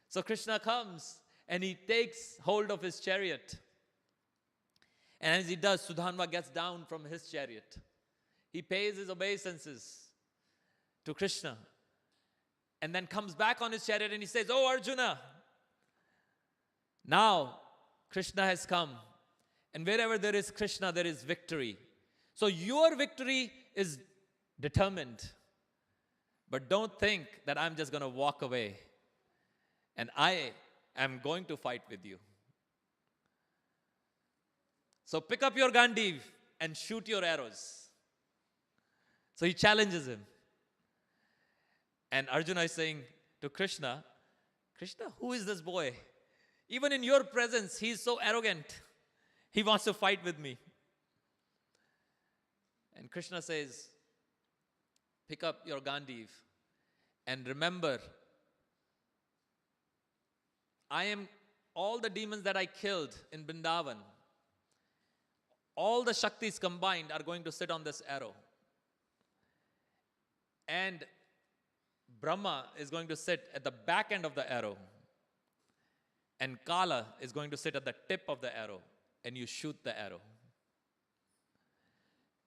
A: So Krishna comes and he takes hold of his chariot. And as he does, Sudhanva gets down from his chariot. He pays his obeisances to Krishna. And then comes back on his chariot and he says, oh Arjuna, now Krishna has come. And wherever there is Krishna, there is victory. So your victory is determined. But don't think that I'm just going to walk away and I am going to fight with you. So pick up your Gandiv and shoot your arrows. So he challenges him. And Arjuna is saying to Krishna, Krishna, who is this boy? Even in your presence, he is so arrogant. He wants to fight with me. And Krishna says, pick up your Gandiv and remember, I am all the demons that I killed in Vrindavan. All the Shaktis combined are going to sit on this arrow. And Brahma is going to sit at the back end of the arrow. And Kala is going to sit at the tip of the arrow. And you shoot the arrow.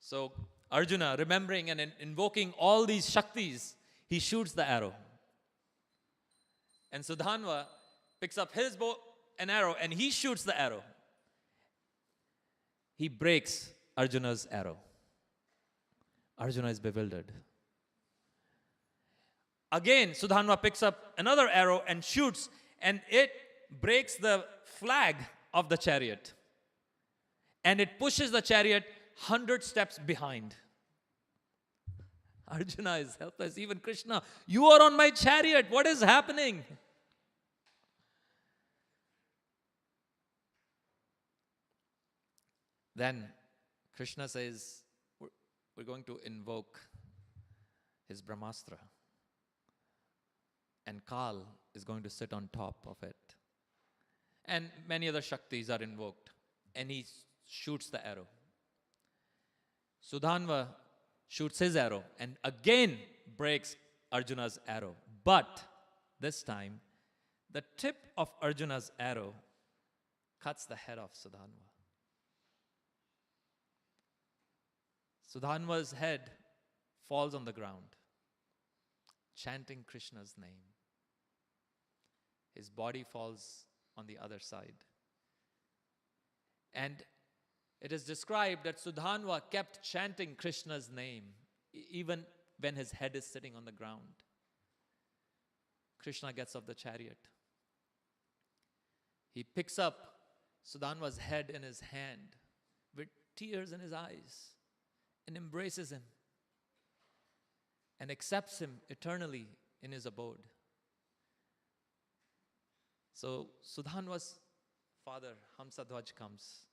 A: So Arjuna, remembering and invoking all these Shaktis, he shoots the arrow. And Sudhanva picks up his bow and arrow and he shoots the arrow. He breaks Arjuna's arrow. Arjuna is bewildered. Again, Sudhanva picks up another arrow and shoots, and it breaks the flag of the chariot. And it pushes the chariot 100 steps behind. Arjuna is helpless. Even Krishna, you are on my chariot. What is happening? Then Krishna says, we're going to invoke his Brahmastra. And Kal is going to sit on top of it. And many other Shaktis are invoked. And he shoots the arrow. Sudhanva shoots his arrow and again breaks Arjuna's arrow. But this time, the tip of Arjuna's arrow cuts the head of Sudhanva. Sudhanva's head falls on the ground, chanting Krishna's name. His body falls on the other side. And it is described that Sudhanva kept chanting Krishna's name even when his head is sitting on the ground. Krishna gets off the chariot. He picks up Sudhanva's head in his hand with tears in his eyes and embraces him and accepts him eternally in his abode. So Sudhanva's father, Hamsadhwaj, comes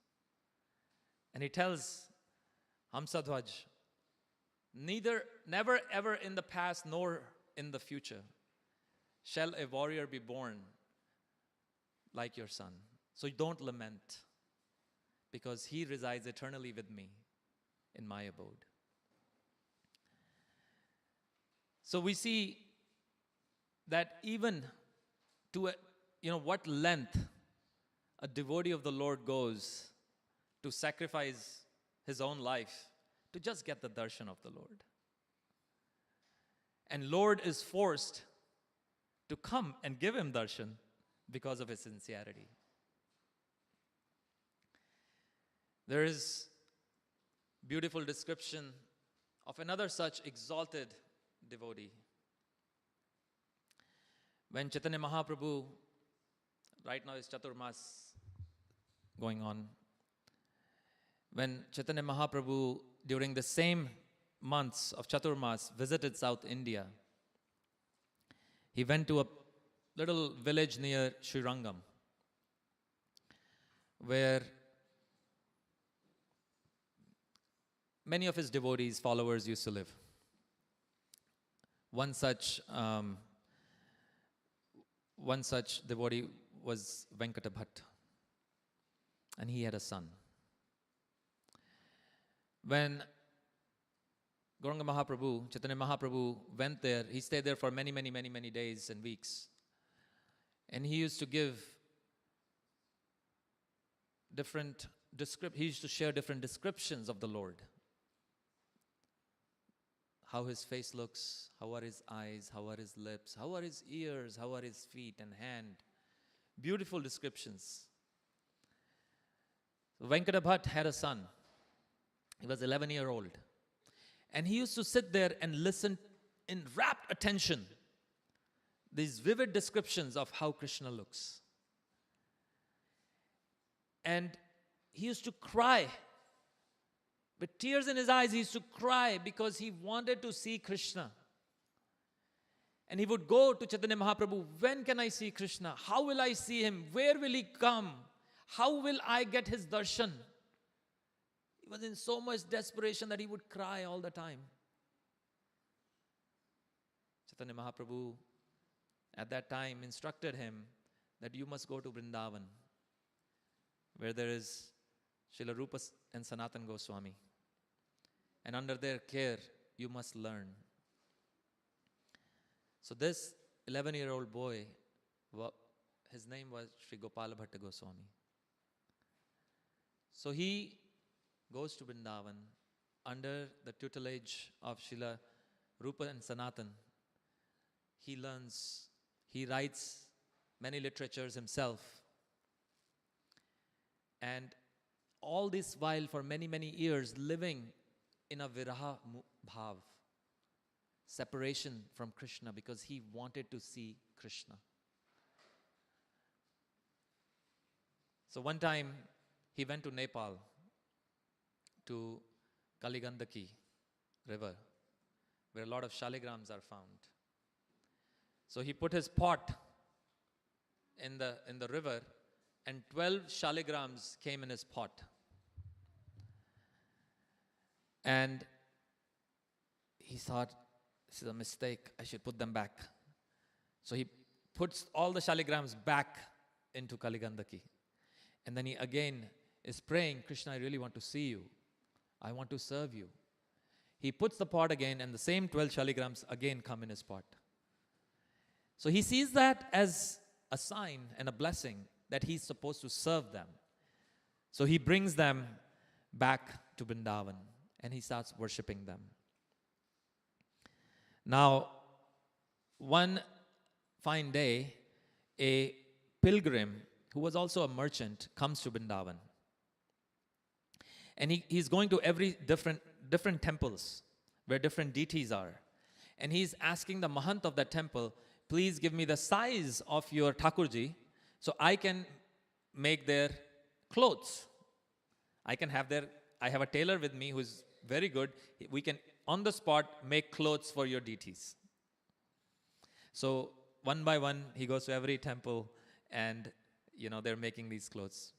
A: and he tells Hamsadhwaj, never ever in the past nor in the future shall a warrior be born like your son. So don't lament, because he resides eternally with me in my abode. So we see that even to what length a devotee of the Lord goes to sacrifice his own life to just get the darshan of the Lord. And Lord is forced to come and give him darshan because of his sincerity. There is beautiful description of another such exalted devotee. When Chaitanya Mahaprabhu, right now is Chaturmas going on, when Chaitanya Mahaprabhu during the same months of Chaturmas visited South India, he went to a little village near Srirangam where many of his devotees, followers used to live. One such devotee was Venkata Bhatta, and he had a son. When Gauranga Mahaprabhu, Chaitanya Mahaprabhu went there, he stayed there for many days and weeks. And he used to give he used to share different descriptions of the Lord. How his face looks, how are his eyes, how are his lips, how are his ears, how are his feet and hand. Beautiful descriptions. So Venkata Bhatt had a son. He was 11-year-old. And he used to sit there and listen in rapt attention, these vivid descriptions of how Krishna looks. And he used to cry. With tears in his eyes, he used to cry because he wanted to see Krishna. And he would go to Chaitanya Mahaprabhu, when can I see Krishna? How will I see him? Where will he come? How will I get his darshan? He was in so much desperation that he would cry all the time. Chaitanya Mahaprabhu at that time instructed him that you must go to Vrindavan, where there is Srila Rupa and Sanatan Goswami. And under their care, you must learn. So this 11-year-old boy, his name was Sri Gopala Bhatta Goswami. So he goes to Vrindavan under the tutelage of Srila Rupa and Sanatan. He learns, he writes many literatures himself. And all this while for many, many years living in a viraha bhav, separation from Krishna, because he wanted to see Krishna. So one time he went to Nepal, to Kaligandaki river, where a lot of shaligrams are found. So he put his pot in the river, and 12 shaligrams came in his pot. And he thought, this is a mistake, I should put them back. So he puts all the shaligrams back into Kaligandaki. And then he again is praying, Krishna, I really want to see you. I want to serve you. He puts the pot again, and the same 12 shaligrams again come in his pot. So he sees that as a sign and a blessing that he's supposed to serve them. So he brings them back to Vrindavan, and he starts worshipping them. Now, one fine day, a pilgrim who was also a merchant comes to Vrindavan. And he's going to every different temples where different deities are. And he's asking the mahant of that temple, please give me the size of your Thakurji so I can make their clothes. I have a tailor with me who's very good. We can, on the spot, make clothes for your deities. So one by one, he goes to every temple and, they're making these clothes.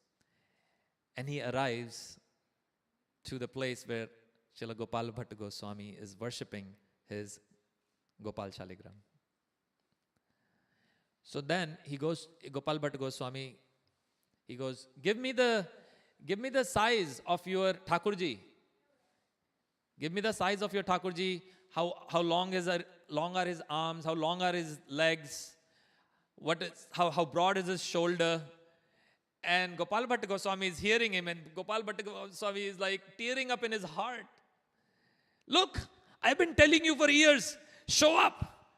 A: And he arrives to the place where Srila Gopala Bhatta Goswami is worshipping his Gopal Shaligram. So then he goes, Gopal Bhatta Goswami, he goes, give me the size of your Thakurji. Give me the size of your Thakurji. How long are his arms? How long are his legs? How broad is his shoulder? And Gopal Bhatta Goswami is hearing him, and Gopal Bhatta Goswami is like tearing up in his heart. Look, I've been telling you for years, show up.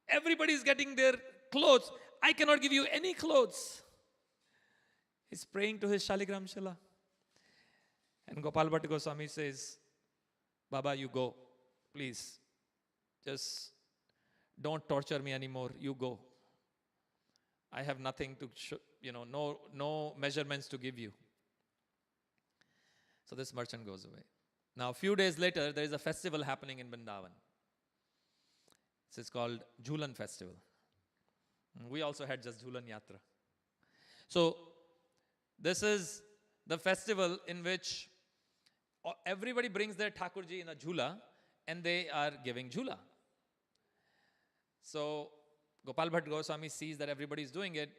A: Everybody's getting their clothes. I cannot give you any clothes. He's praying to his Shaligram Shila. And Gopal Bhatta Goswami says, Baba, you go. Please. Just don't torture me anymore. You go. I have nothing to show, no measurements to give you. So this merchant goes away. Now, a few days later, there is a festival happening in Vrindavan. It's called Jhulan Festival. We also had just Jhulan Yatra. So, this is the festival in which everybody brings their Thakurji in a jhula, and they are giving jhula. So, Gopal Bhatta Goswami sees that everybody is doing it.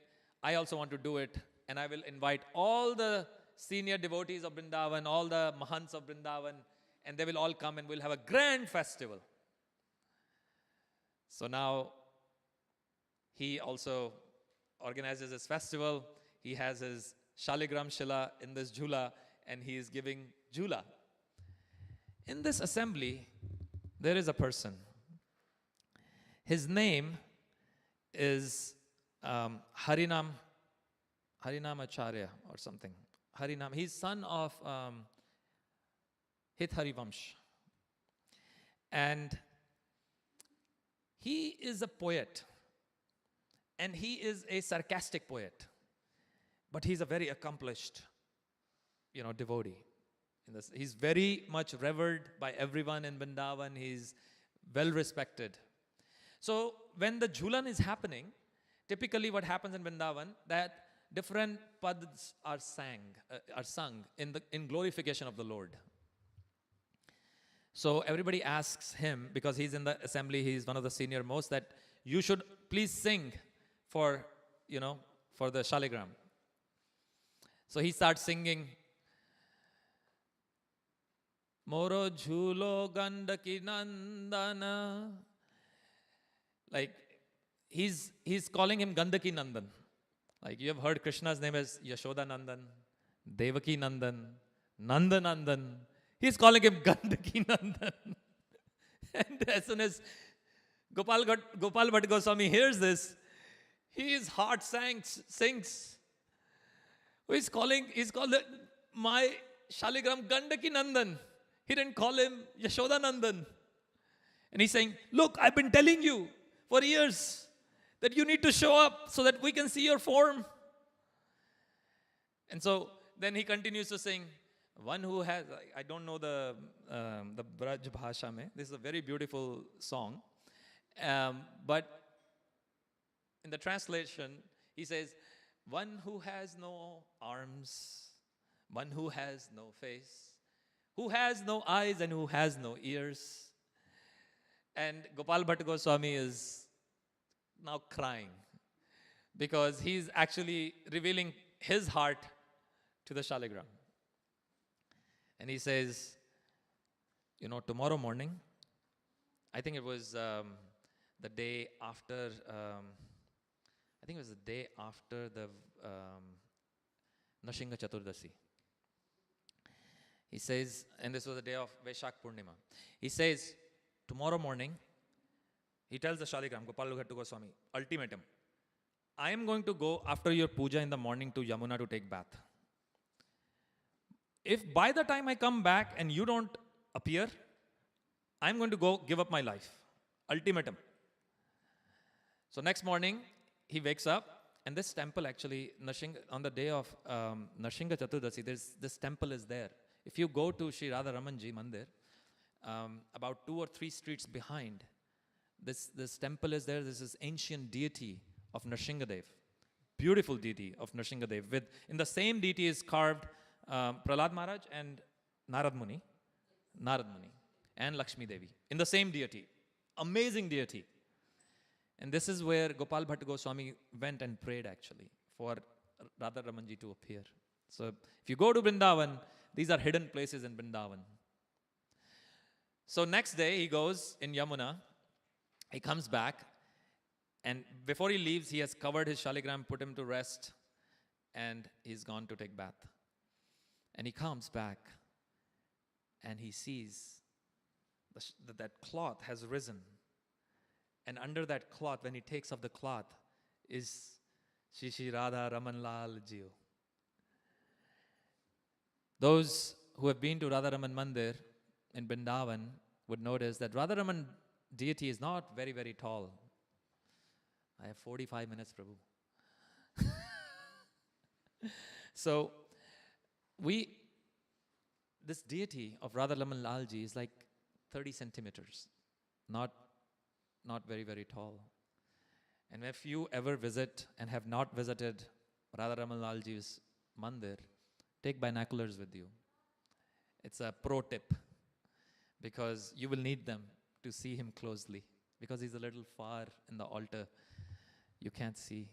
A: I also want to do it, and I will invite all the senior devotees of Vrindavan, all the mahants of Vrindavan, and they will all come and we'll have a grand festival. So now, he also organizes his festival. He has his Shaligram Shila in this jhula, and he is giving jhula. In this assembly, there is a person. His name is Harinam Acharya or something. Harinam. He's son of Hithari Vamsh. And he is a poet. And he is a sarcastic poet. But he's a very accomplished, devotee. He's very much revered by everyone in Vrindavan. He's well respected. So when the Jhulan is happening, typically what happens in Vrindavan, that different pads are sung in glorification of the Lord. So everybody asks him, because he's in the assembly, he's one of the senior most, that you should please sing for the Shaligram. So he starts singing, Moro Jhulo Gandaki Nandana. Like, he's calling him Gandaki Nandan. Like, you have heard Krishna's name as Yashoda Nandan, Devaki Nandan, Nanda Nandan. He's calling him Gandaki Nandan. And as soon as Gopal Bhatta Goswami hears this, his heart sinks. He's called my Shaligram Gandaki Nandan. He didn't call him Yashoda Nandan. And he's saying, look, I've been telling you for years that you need to show up so that we can see your form. And so then he continues to sing, one who has, I don't know the Braj Bhasha mein. This is a very beautiful song. But in the translation, he says, one who has no arms, one who has no face, who has no eyes and who has no ears. And Gopal Bhatta Goswami is now crying because he's actually revealing his heart to the Shaligram. And he says, tomorrow morning, I think it was the day after, the Nashinga Chaturdasi. He says, and this was the day of Vaishak Purnima. He says, tomorrow morning, he tells the Shaligram, Gopal Bhatta Goswami, ultimatum, I am going to go after your puja in the morning to Yamuna to take bath. If by the time I come back and you don't appear, I'm going to go give up my life. Ultimatum. So next morning, he wakes up, and this temple actually, on the day of Nashinga Chaturdasi, this temple is there. If you go to Sri Radha Ramanji Mandir, about 2 or 3 streets behind, this temple is there. This is ancient deity of Nrsingadev. Beautiful deity of Nrsingadev. In the same deity is carved Prahlad Maharaj and Narad Muni, and Lakshmi Devi. In the same deity. Amazing deity. And this is where Gopal Bhatta Goswami went and prayed actually for Radha Ramanji to appear. So if you go to Vrindavan, these are hidden places in Vrindavan. So next day he goes in Yamuna, he comes back, and before he leaves, he has covered his Shaligram, put him to rest, and he's gone to take bath. And he comes back, and he sees that cloth has risen. And under that cloth, when he takes off the cloth, is Shri Shri Radha Raman Lal Jiyo. Those who have been to Radha Raman Mandir in Vrindavan would notice that Radha Raman deity is not very, very tall. I have 45 minutes, Prabhu. So, this deity of Radha Raman Lalji is like 30 centimeters, not very, very tall. And if you ever visit and have not visited Radha Raman Lalji's mandir, take binoculars with you. It's a pro tip, because you will need them to see him closely, because he's a little far in the altar. You can't see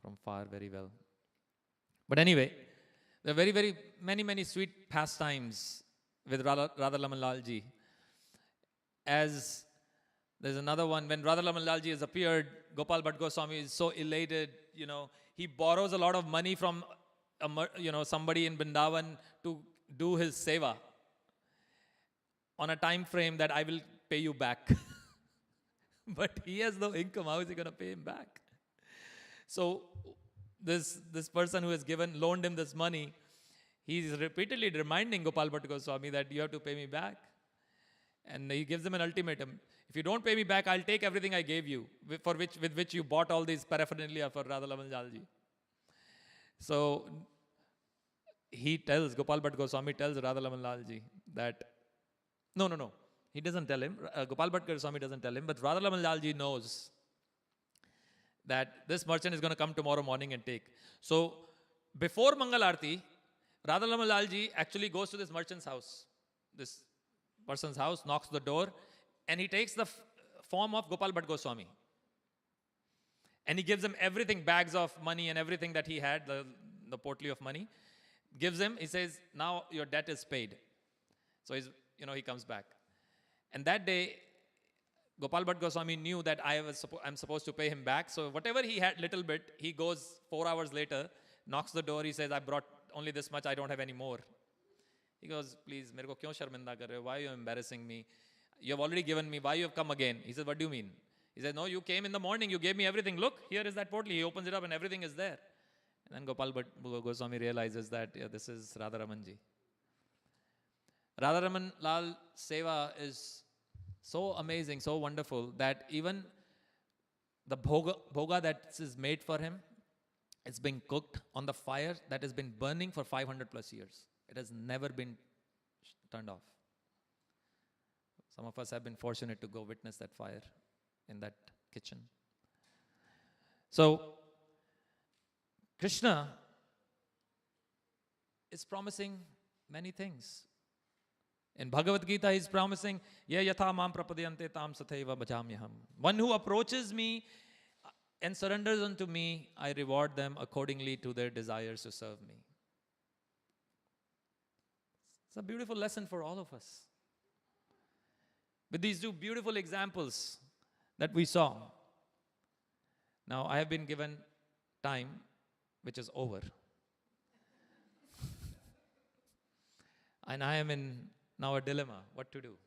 A: from far very well. But anyway, there are very, very many sweet pastimes with Radha Raman Lalji. As there's another one, when Radha Raman Lalji has appeared, Gopal Bhatta Goswami is so elated, he borrows a lot of money from somebody in Vrindavan to do his seva on a time frame that I will pay you back. But he has no income. How is he going to pay him back? So this person who has loaned him this money, he's repeatedly reminding Gopal Bhatta Goswami that you have to pay me back. And he gives them an ultimatum. If you don't pay me back, I'll take everything I gave you, with which you bought all these paraphernalia for Radha Lamal Lalji. So he tells, Gopal Bhatt Goswami tells Radha Lamal Lalji that, no. He doesn't tell him. Gopal Bhatt Goswami doesn't tell him, but Radha Lamal Lalji knows that this merchant is going to come tomorrow morning and take. So before Mangal Aarti, Radha Lamal Lalji actually goes to this merchant's house, this person's house, knocks the door, and he takes the form of Gopal Bhatt Goswami. And he gives him everything, bags of money and everything that he had, the portly of money. Gives him, he says, now your debt is paid. So he comes back. And that day, Gopal Bhatt Goswami knew that I'm supposed to pay him back. So whatever he had, little bit, he goes 4 hours later, knocks the door, he says, I brought only this much, I don't have any more. He goes, please, mere ko kyun sharminda kar rahe ho? Why are you embarrassing me? You have already given me, why you have come again? He says, what do you mean? He says, no, you came in the morning, you gave me everything. Look, here is that portly. He opens it up and everything is there. And then Gopal Bhatt Goswami realizes that this is Radharamanji. Radharaman Lal Seva is so amazing, so wonderful that even the bhoga that is made for him, it's being cooked on the fire that has been burning for 500 plus years. It has never been turned off. Some of us have been fortunate to go witness that fire in that kitchen. So, Krishna is promising many things. In Bhagavad Gita, he's promising, Ye yatha mam prapadyante tam sathaiva bhajamyaham. One who approaches me and surrenders unto me, I reward them accordingly to their desires to serve me. It's a beautiful lesson for all of us. With these two beautiful examples that we saw. Now, I have been given time, which is over. And I am in now a dilemma, what to do.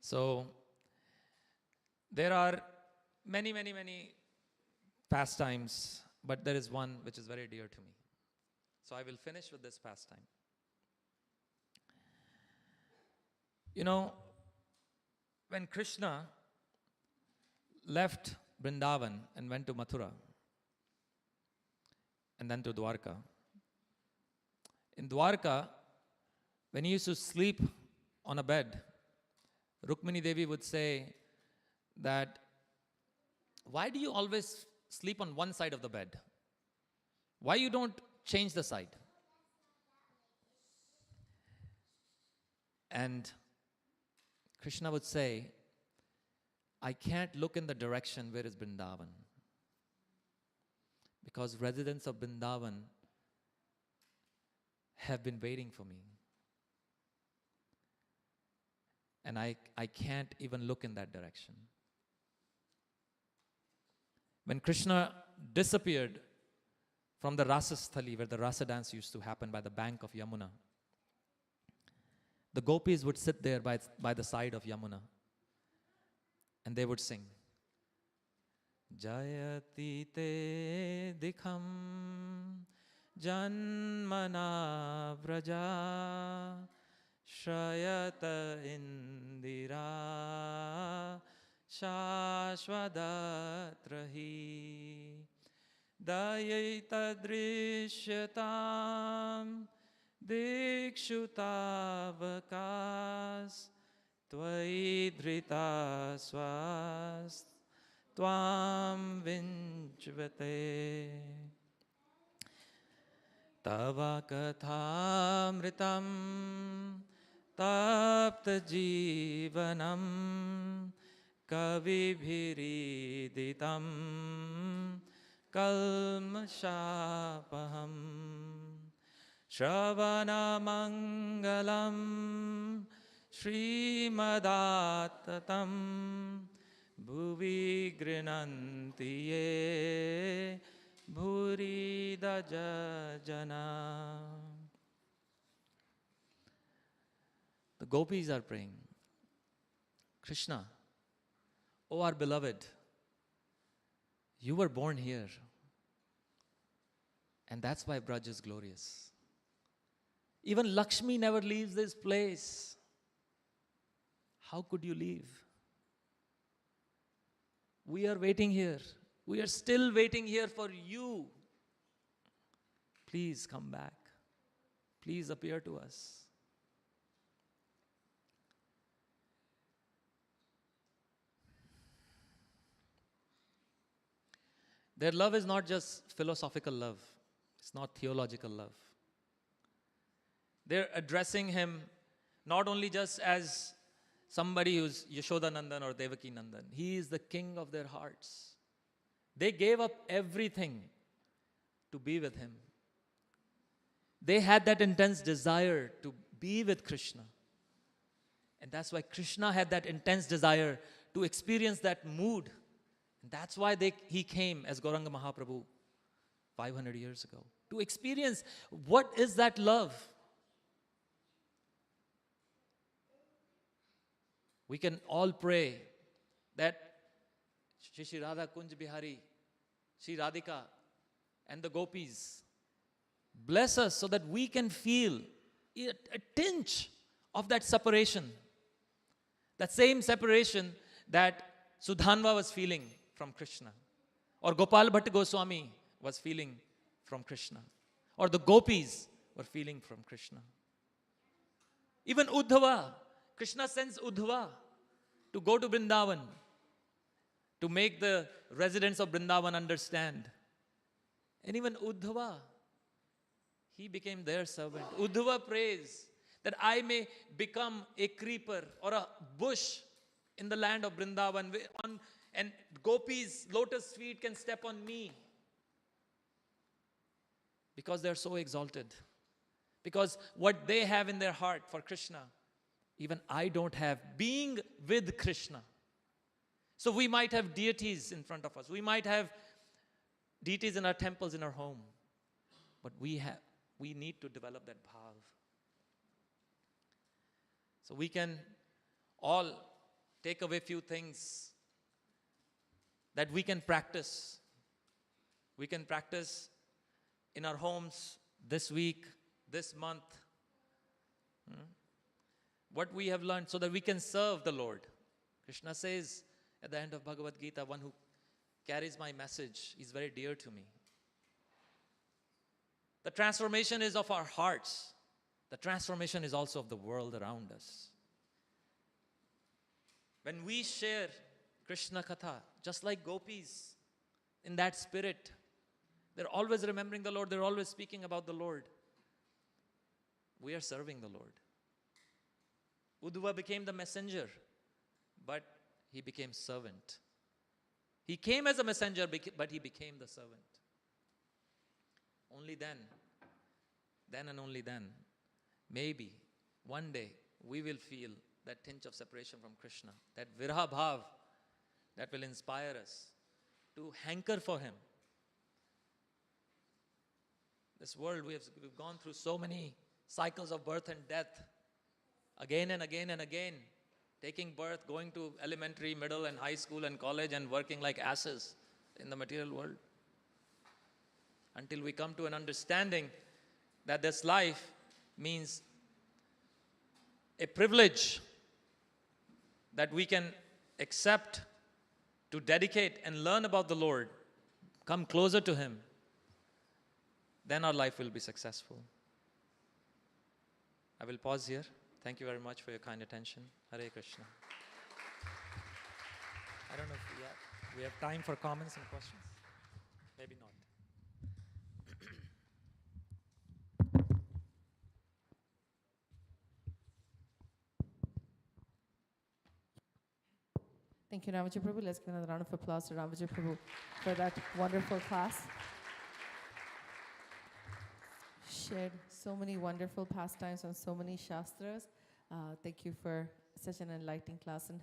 A: So, there are many pastimes, but there is one which is very dear to me. So I will finish with this pastime. When Krishna left Vrindavan and went to Mathura and then to Dwarka, in Dwarka, when he used to sleep on a bed, Rukmini Devi would say that, why do you always sleep on one side of the bed? Why you don't change the side? And Krishna would say, I can't look in the direction where is Vrindavan. Because residents of Vrindavan have been waiting for me. And I can't even look in that direction. When Krishna disappeared from the Rasa Sthali, where the Rasa dance used to happen by the bank of Yamuna, the gopis would sit there by the side of Yamuna and they would sing, Jayati te dikham janmana vraja Shrayata indira shashvadatrahi Dayita drishyatam dikshutavakas Tvai drita swast Tvam vinchvate Tava kathamritam Tapta jivanam Kavibhiriditam Kalmashapaham Shravana mangalam Srimadattatam Bhuvi grinanti ye Bhurida jajana. The gopis are praying, Krishna, O our beloved, you were born here. And that's why Braj is glorious. Even Lakshmi never leaves this place. How could you leave? We are waiting here. We are still waiting here for you. Please come back. Please appear to us. Their love is not just philosophical love. It's not theological love. They're addressing him not only just as somebody who's Yashodanandan or Devaki Nandan. He is the king of their hearts. They gave up everything to be with him. They had that intense desire to be with Krishna. And that's why Krishna had that intense desire to experience that mood. And that's why he came as Gauranga Mahaprabhu 500 years ago. To experience what is that love. We can all pray that Shri Radha Kunj Bihari, Shri Radhika and the gopis bless us so that we can feel a tinge of that separation. That same separation that Sudhanva was feeling from Krishna, or Gopal Bhatta Goswami was feeling from Krishna, or the gopis were feeling from Krishna. Even Uddhava, Krishna sends Uddhava to go to Vrindavan to make the residents of Vrindavan understand. And even Uddhava, he became their servant. Uddhava prays that I may become a creeper or a bush in the land of Vrindavan, and gopis' lotus feet can step on me. Because they're so exalted. Because what they have in their heart for Krishna, even I don't have, being with Krishna. So we might have deities in front of us. We might have deities in our temples, in our home. But we need to develop that bhav. So we can all take away a few things that we can practice. We can practice in our homes this week, this month. What we have learned so that we can serve the Lord. Krishna says at the end of Bhagavad Gita, one who carries my message is very dear to me. The transformation is of our hearts. The transformation is also of the world around us. When we share Krishna Katha, just like gopis, in that spirit, they're always remembering the Lord, they're always speaking about the Lord. We are serving the Lord. Uddhava became the messenger, but he became servant. He came as a messenger, but he became the servant. Only then and only then, maybe one day we will feel that tinge of separation from Krishna, that viraha bhav that will inspire us to hanker for him. This world, we've gone through so many cycles of birth and death, again and again and again, taking birth, going to elementary, middle and high school and college and working like asses in the material world. Until we come to an understanding that this life means a privilege that we can accept to dedicate and learn about the Lord, come closer to him, then our life will be successful. I will pause here. Thank you very much for your kind attention. Hare Krishna. I don't know if we have time for comments and questions. Maybe not.
D: Thank you, Ramaji Prabhu. Let's give another round of applause to Ramaji Prabhu for that wonderful class. Shared so many wonderful pastimes on so many shastras. Thank you for such an enlightening class and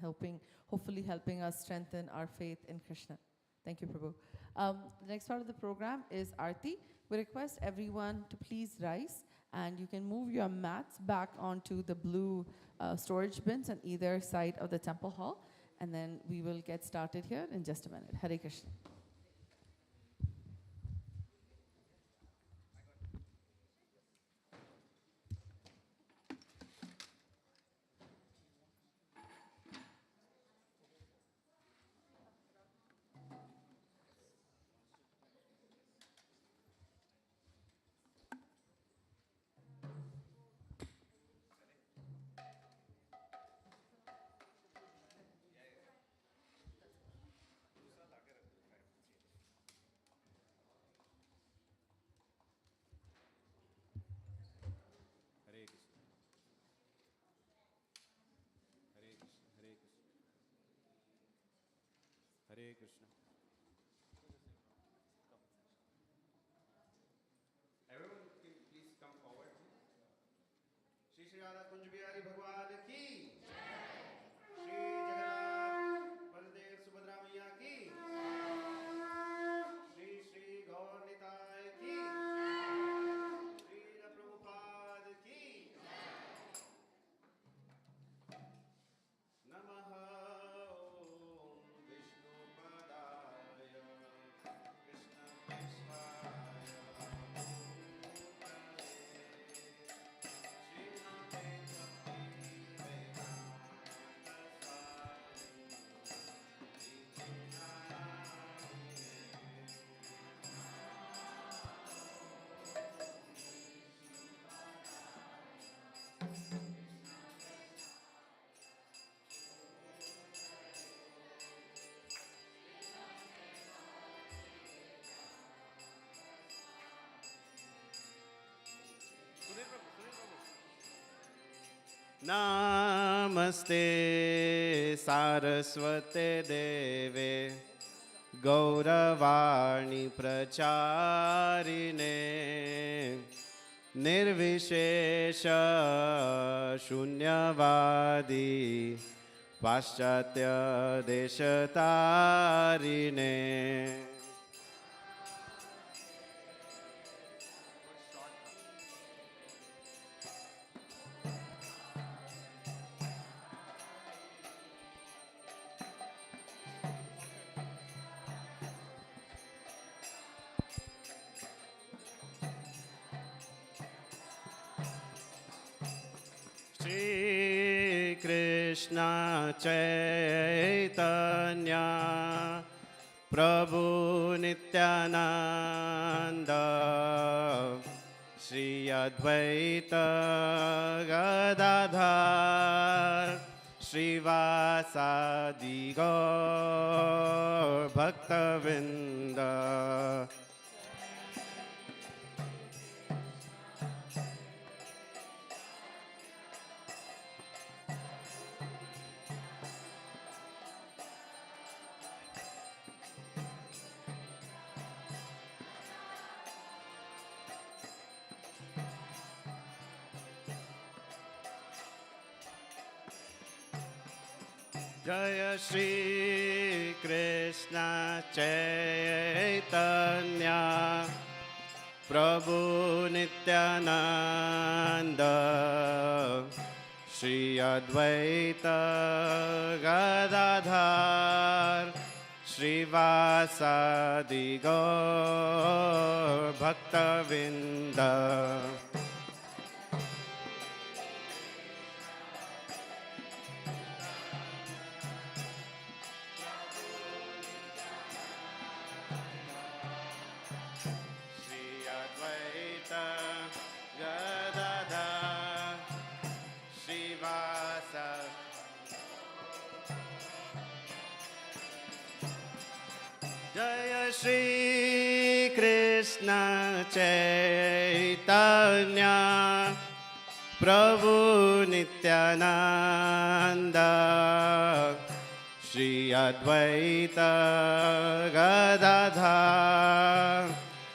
D: hopefully helping us strengthen our faith in Krishna. Thank you, Prabhu. The next part of the program is Aarti. We request everyone to please rise, and you can move your mats back onto the blue storage bins on either side of the temple hall. And then we will get started here in just a minute. Hare Krishna.
B: Hare Krishna. Everyone can please come forward. Shri Shri Radha Kunj Bihari Bhagwan ki Shri Jagannath Baladev Subhadra Maiya ki Shri Shri Gaur Nitai ki Shri Prabhupada ki Namaha Om Vishnu Padaya Krishna Prishvaya Namaste Saraswate Deve Gauravani Pracharine Nirvishesha Shunyavadi Paschatya Deshatarine. Shri Krishna Chaitanya Prabhu Nityananda Shri Advaita Gadadhar Srivasadi Gaur Bhaktavinda. Jaya Shri Krishna Chaitanya Prabhu Nityananda Shri Advaita Gadadhar Srivasadi Gaur Bhaktavinda. Jaya Shri Krishna Chaitanya Prabhu Nityananda Shri Advaita Gadadhar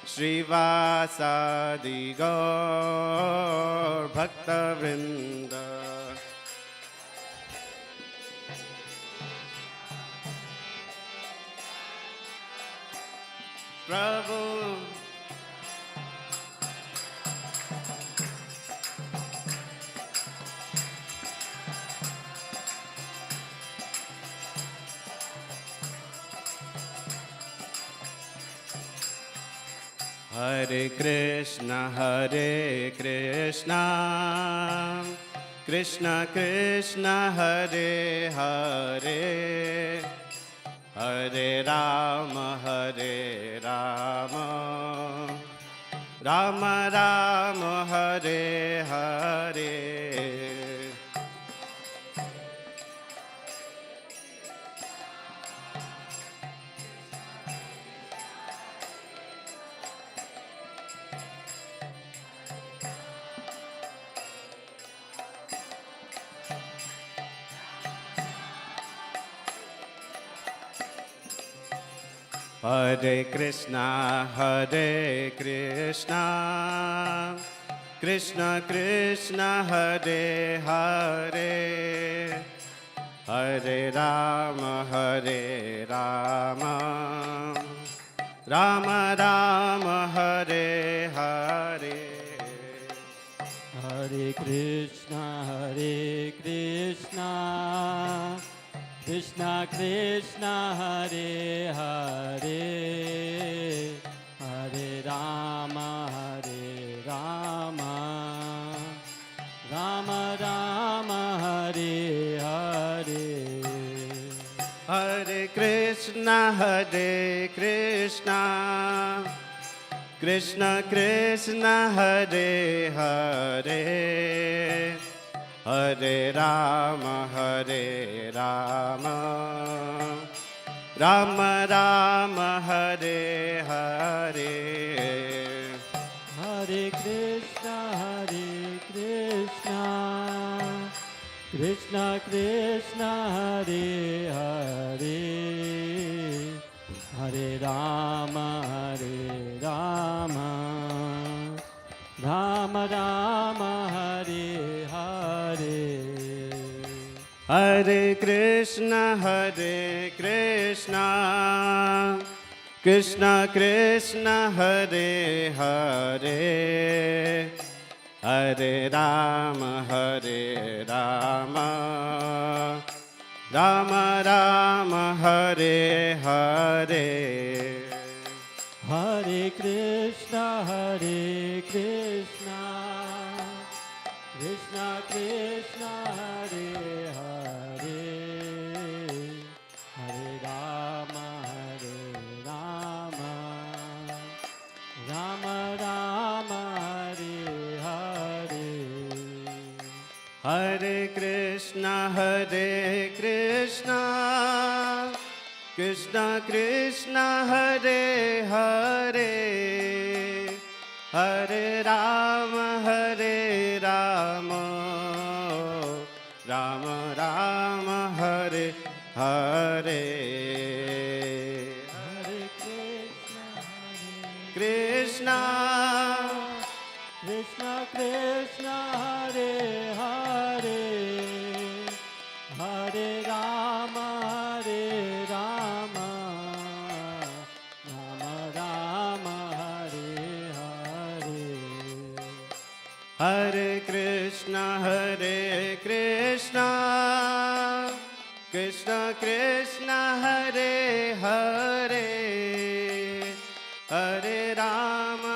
B: Srivasadi Gaur Bhaktavinda. Prabhu Hare Krishna Krishna Krishna Hare Hare Hare Rama Rama Rama Hare Hare. Hare Krishna, Krishna Krishna, Hare Hare, Hare Rama, Rama Rama, Hare Hare.
E: Hare Krishna, Krishna Krishna, Hare Hare, Hare Rama, Rama Rama, Hare Hare.
B: Hare Krishna, Krishna Krishna, Hare Hare, Hare Rama, Rama Rama, Hare Hare.
E: Hare Krishna, Krishna Krishna, Hare Hare, Hare Rama, Rama Rama, Hare Hare.
B: Hare Krishna, Krishna Krishna, Hare Hare, Hare Rama, Rama Rama, Hare Hare.
E: Hare Krishna, Krishna Krishna, Hare Hare, Hare Rama, Rama Rama, Hare Hare.
B: Hare Krishna, Krishna Krishna, Hare Hare, Hare Rama, Rama Rama, Hare Hare.
E: Hare Krishna,
B: Krishna
E: Krishna Krishna, Hare Hare, Hare Rama, Rama Rama, Hare Hare.
B: Hare Krishna, Krishna Krishna, Hare Hare, Hare Rama, Rama Rama, Hare Hare.
E: Hare Krishna, Krishna Krishna, Hare Hare, Hare Rama,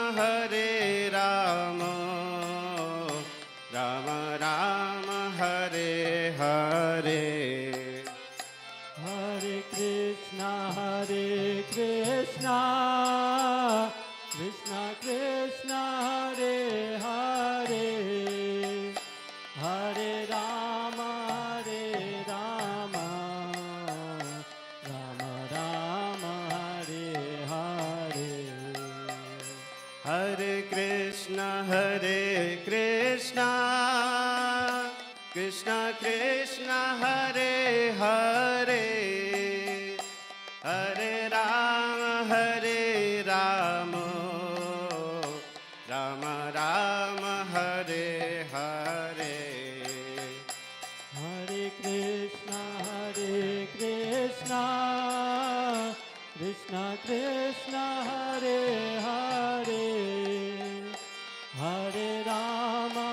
E: Rama Rama, Hare Hare.
B: Hare Krishna, Krishna Krishna, Hare Hare, Hare Rama, Rama Rama, Hare Hare.
E: Hare Krishna, Krishna Krishna, Hare Hare, Hare Rama,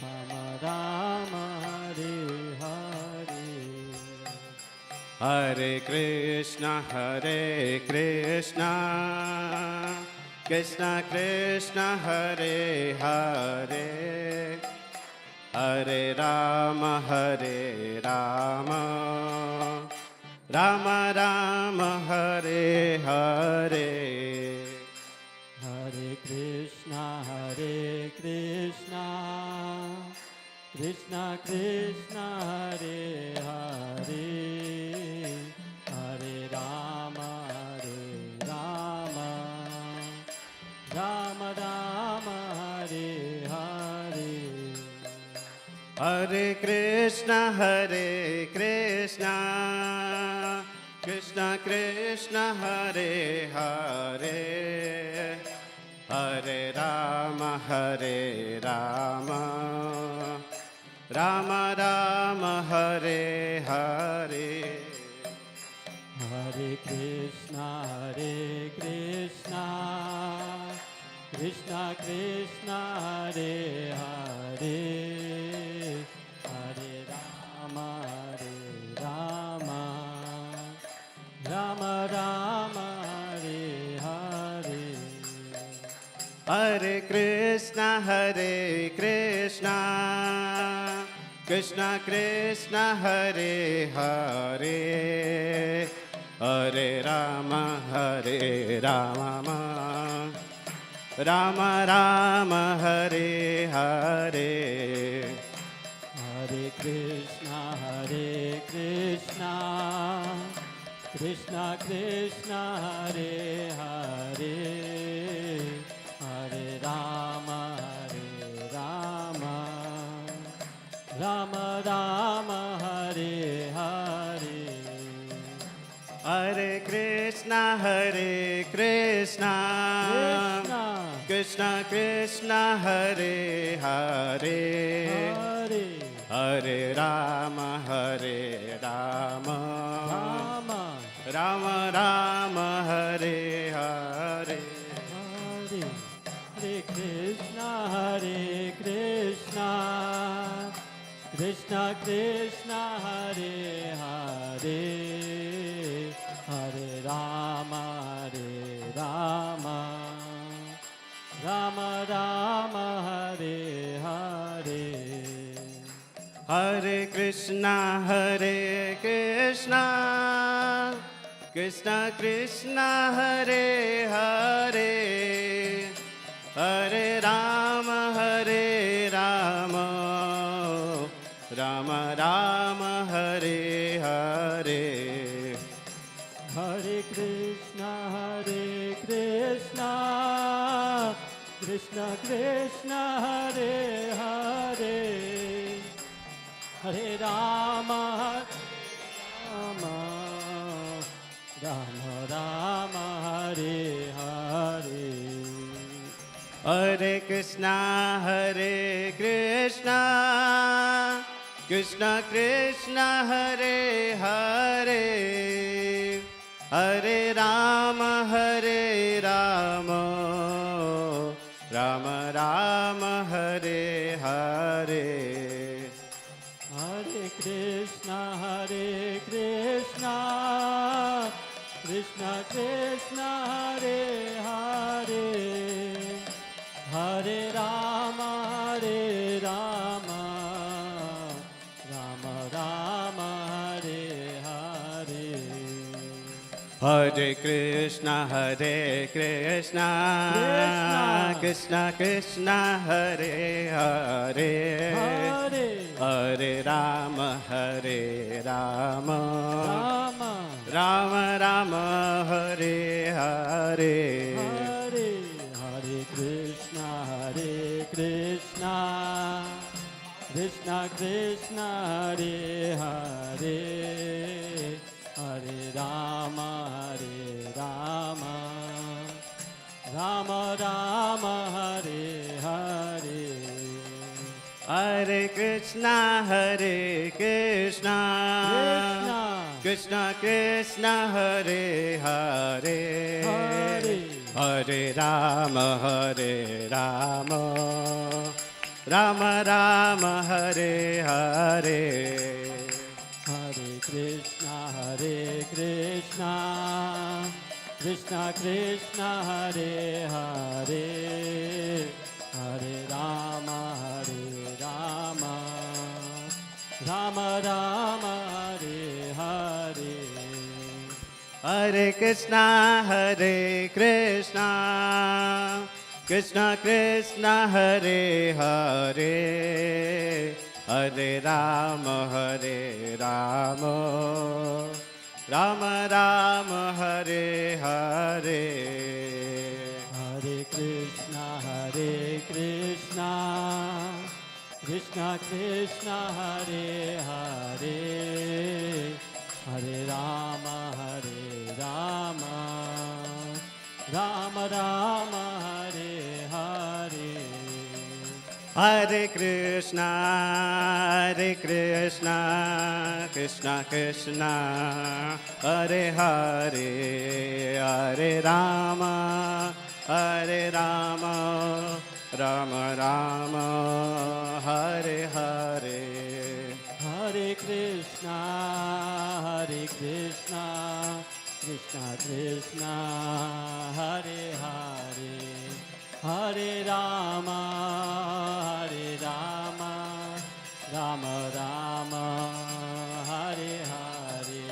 E: Rama Rama, Hare Hare.
B: Hare Krishna, Krishna Krishna, Hare Hare, Hare Rama, Rama Rama, Hare Hare.
E: Hare Krishna, Krishna Krishna, Hare Hare, Hare Rama, Rama Rama, Hare Hare.
B: Hare Krishna, Krishna Krishna, Hare Hare, Hare Rama, Rama Rama, Hare Hare.
E: Hare Krishna, Krishna Krishna, Hare Hare, Hare Rama, Rama Rama, Hare Hare.
B: Hare Krishna, Krishna Krishna, Hare Hare, Hare Rama, Rama Rama, Hare Hare.
E: Hare Krishna, Krishna Krishna, Hare Hare, Hare Rama, Rama Rama, Hare Hare.
B: Hare Krishna, Krishna Krishna, Hare Hare,
E: Hare
B: Hare Rama, Rama Rama, Hare Hare.
E: Hare Krishna, Krishna Krishna, Hare Hare, Hare Rama, Rama Rama, Hare Hare.
B: Hare Krishna, Krishna Krishna, Hare Hare, Hare Rama, Rama Rama, Hare Hare.
E: Hare Krishna, Krishna Krishna, Hare Hare, Hare Rama, Rama Rama, Hare Hare.
B: Hare Krishna, Krishna Krishna, Hare Hare, Hare Rama, Rama Rama, Hare Hare.
E: Hare Krishna, Krishna Krishna, Hare Hare, Hare Rama, Rama Rama, Hare Hare.
B: Hare Krishna, Krishna Krishna, Hare Hare, Hare Rama, Rama Rama, Hare Hare.
E: Hare Krishna, Krishna Krishna, Hare Hare, Hare Rama, Rama Rama, Hare Hare.
B: Hare Krishna, Krishna Krishna, Hare Hare, Hare Rama, Rama Rama, Hare Hare.
E: Hare Krishna, Krishna Krishna, Hare Hare, Hare Rama, Rama Rama, Hare Hare.
B: Hare Krishna, Krishna Krishna, Hare Hare, Hare Rama, Rama Rama, Hare Hare.
E: Hare Krishna, Krishna Krishna Hare Hare, Hare Rama Rama, Rama Rama Hare Hare.
B: Hare Krishna, Krishna Krishna, Hare Hare, Hare Rama, Rama Rama, Hare Hare.
E: Hare Krishna, Krishna Krishna, Hare Hare, Hare Rama, Rama Rama, Hare Hare.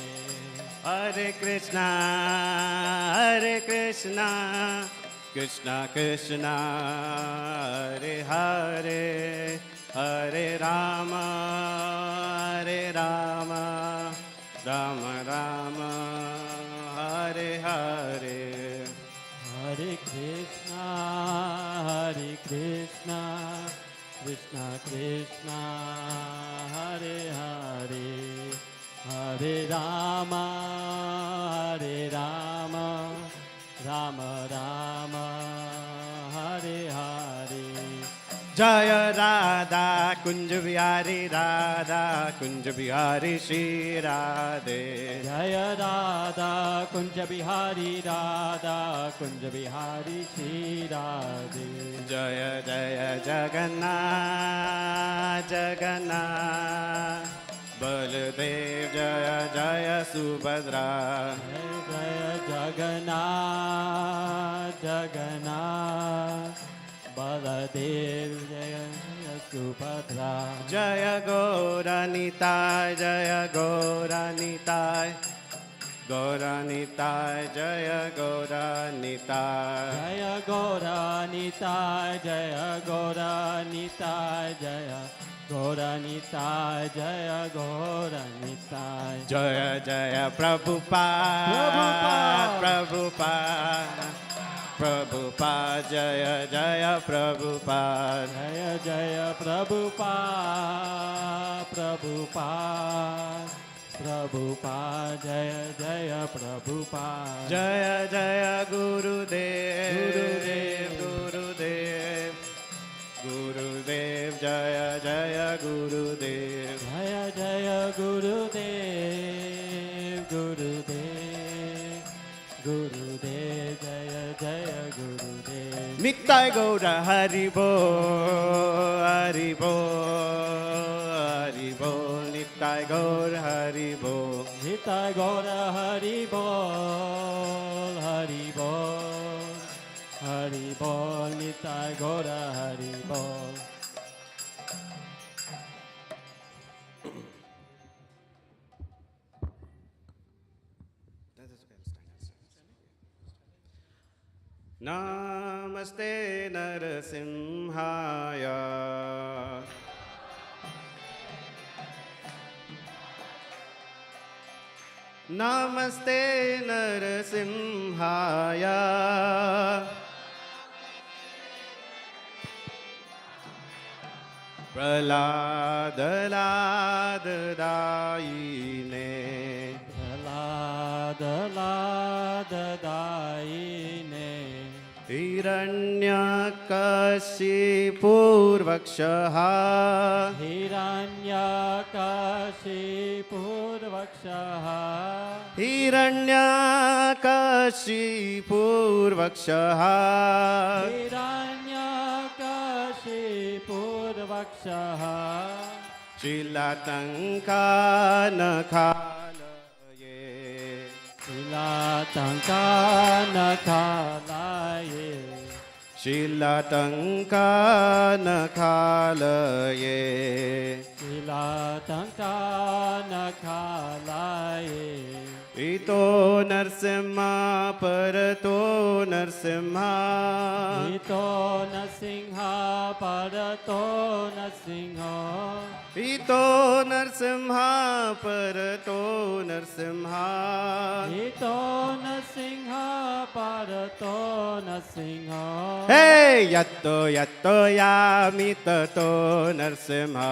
B: Hare Krishna, Krishna Krishna, Hare Hare, Hare Rama, Rama Rama, Hare Hare.
E: Hare Krishna, Krishna Krishna, Hare Hare, Hare Rama, Rama Rama, Hare Hare.
B: Jaya Radha Kunj Bihari, Radha Kunj Bihari, Shri Radhe.
E: Jaya Radha Kunja Bihari, Radha Kunja Bihari, Shri Radhe.
B: Jaya Jaya Jagannath, Jagannath, Baladev Jaya Jaya Subhadra.
E: Jaya Jagannath, Jagannath, Baladev Jaya Subhadra.
B: Jaya Gauranitai, Jaya Gauranitai, Gauranitai, Jaya Gauranitai.
E: Jaya Gauranitai, Jaya Gauranitai, Jaya Gauranitai, Jaya Gauranitai.
B: Jaya Jaya Prabhupada, Prabhupada, Prabhupada, Jaya Jaya Prabhupada.
E: Jaya Jaya Prabhupada, Prabhupada, Prabhupada, Jaya Jaya Prabhupada.
B: Jaya Jaya Gurudev,
E: Gurudev,
B: Gurudev, Gurudev, Jaya Jaya Gurudev.
E: Jaya Jaya Gurudev, Gurudev, Gurudev, Jaya Jaya Gurudev.
B: Nittai Gaura Hari Bol, Hari Bol, Hari Bol, Nittai Gaura Hari Bol.
E: Nitai Gaura Hari Bol, Hari Bol, Hari Bol, Nitai Gaura Hari Bol.
B: Namaste Narasimhaya. Namaste Narasimhaya. Praladadayine.
E: Praladadayine.
B: Hiranyakashipurvakshaha.
E: Hiranyakashipurvakshaha.
B: Hiranyakashipurvakshaha.
E: Hiranyakashipurvakshaha.
B: Chilatankanakalaye.
E: Chilatankanakalaye.
B: Chilatankanakalaye.
E: Chilatankanakalaye.
B: Ito Narsimha Parato Narsimha.
E: Ito Narsingha Parato Narsingha.
B: ईतो Narasimha परतो नरसिंहा
E: ईतो नरसिंहा परतो नरसिंहा
B: हे यत्तो यत्तो यामि ततो नरसिंहा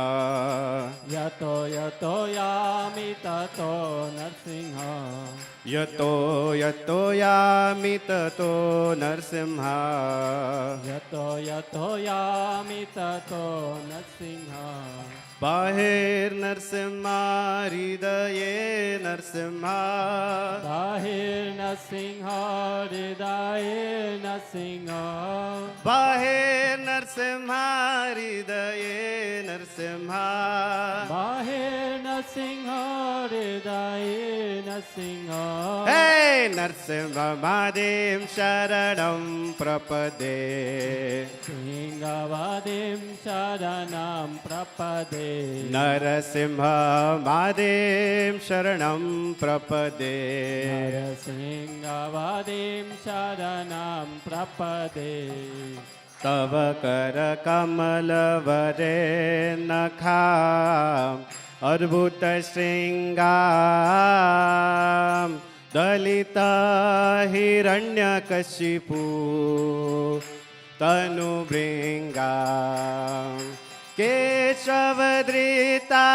E: यतो यतो यामि ततो नरसिंहा
B: यतो यतो यामि ततो नरसिंहा
E: यतो यतो यामि ततो नरसिंहा
B: बाहिर नरसिंहा हृदये नरसिंहा
E: बाहिर नरसिंहा हृदये नरसिंहा
B: बाहिर नरसिंहा हृदये नरसिंहा
E: बाहिर नरसिंहा हृदये नरसिंहा
B: हे नरसिंह महादेव शरणं प्रपदे
E: सिंहवादिं शरणं प्रपदे
B: नरसिंह महादेव शरणं प्रपदे
E: नरसिंहवादिं शरणं प्रपदे
B: तव कर कमल वरे नखाम अद्भुत श्रृंगार दलित हिरण्यकशिपु तनुभृंगा केशवधृता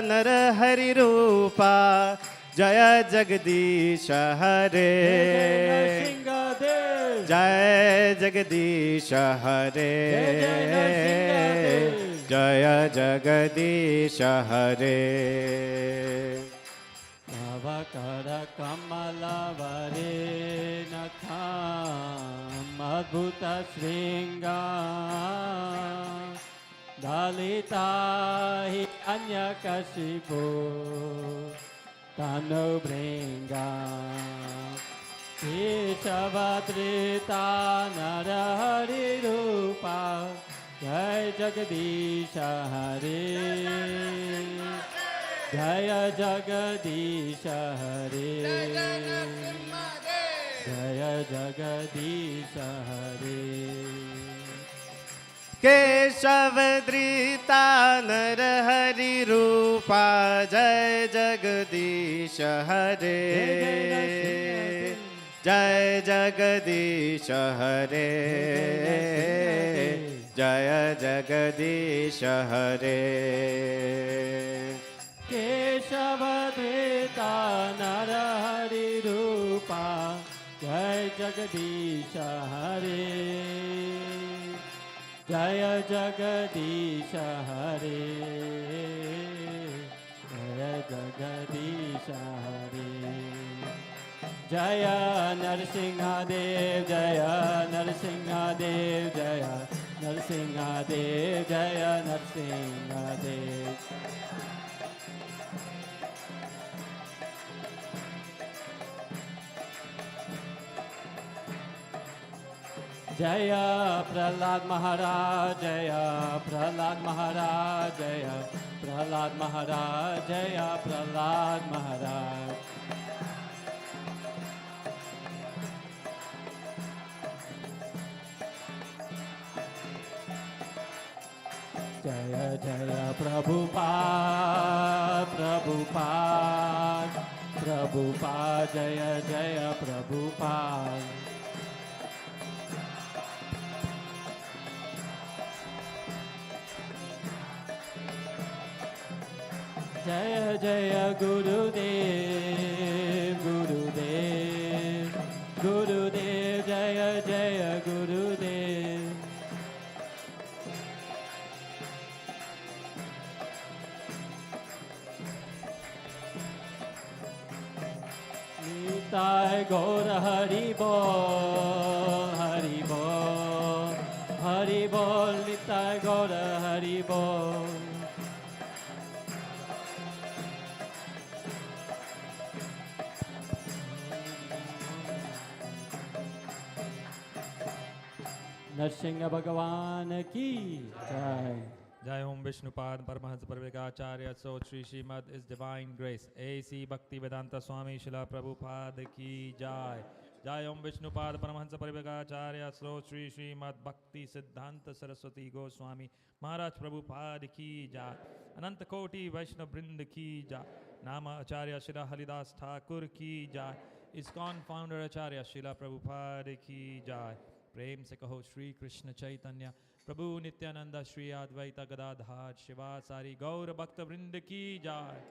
B: नरहरिरूपा जय जगदीश हरे
E: नरसिंहदेव
B: जय जगदीश हरे जय जगदीश हरे
E: तव कर कमलवरे नखाम अद्भुत श्रृंगार दलिता हि अन्यकशिपो तनुभृंगा केशवधृता नरहरिरूपा जय जगदीश हरे जय जगदीश हरे जय जगदीश हरे
B: केशवधृता नरहरिरूपा जय जगदीश हरे जय जगदीश हरे जय जगदीश हरे
E: केशवधृता नरहरिरूपा जय जगदीश हरे जय जगदीश हरे जय जगदीश हरे जय नरसिंहदेव जय नरसिंहदेव जय नरसिंहदेव जय नरसिंहदेव जय प्रहलाद महाराज जय प्रहलाद महाराज जय प्रहलाद महाराज जय प्रहलाद महाराज जय जय प्रभुपाद प्रभुपाद प्रभुपाद जय जय प्रभुपाद जय जय गुरुदेव गुरुदेव गुरुदेव जय जय गुरुदेव निताय गौर हरि बोल हरि बोल हरि बोल निताय गौर हरि बोल नरसिंह भगवान की जय
A: Jai Om Vishnupad Paramahansa Parvekacharya So Sri Srimad is Divine Grace A.C. Bhakti Vedanta Swami Srila Prabhupada Ki Jai जय ओम विष्णुपाद परमहंस परिव्राजकाचार्य श्रो श्री श्रीमद् भक्ति सिद्धांत सरस्वती गोस्वामी महाराज प्रभुपाद की जय। अनंत कोटि वैष्णव वृंद की जय। नाम आचार्य श्री हरिदास ठाकुर की जय। इस्कॉन फाउंडर आचार्य श्रीला प्रभुपाद की जय। प्रेम से कहो श्री कृष्ण चैतन्य प्रभु नित्यानंद श्री अद्वैत गदाधर शिवासारी गौर भक्त वृंद की जय।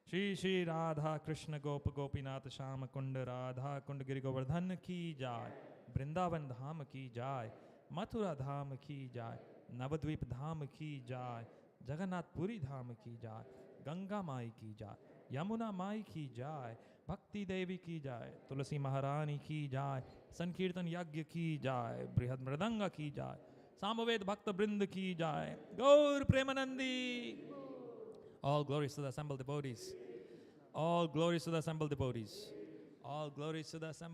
A: श्री श्री राधा कृष्ण गोप गोपीनाथ श्याम कुंड राधा कुंड गिरि गोवर्धन की जय। वृंदावन धाम की जय। मथुरा धाम की जय। नवद्वीप धाम की जय। जगन्नाथपुरी धाम की जय। गंगा माई की जय। यमुना माई की जय। भक्ति देवी की जय। तुलसी महारानी की जय। संकीर्तन यज्ञ की जय। बृहद मृदंग की जय। सामवेद भक्त वृंद की जय। गौर Premanandi. All glories to the assembled devotees. All glories to the assembled devotees. All glories to the assembled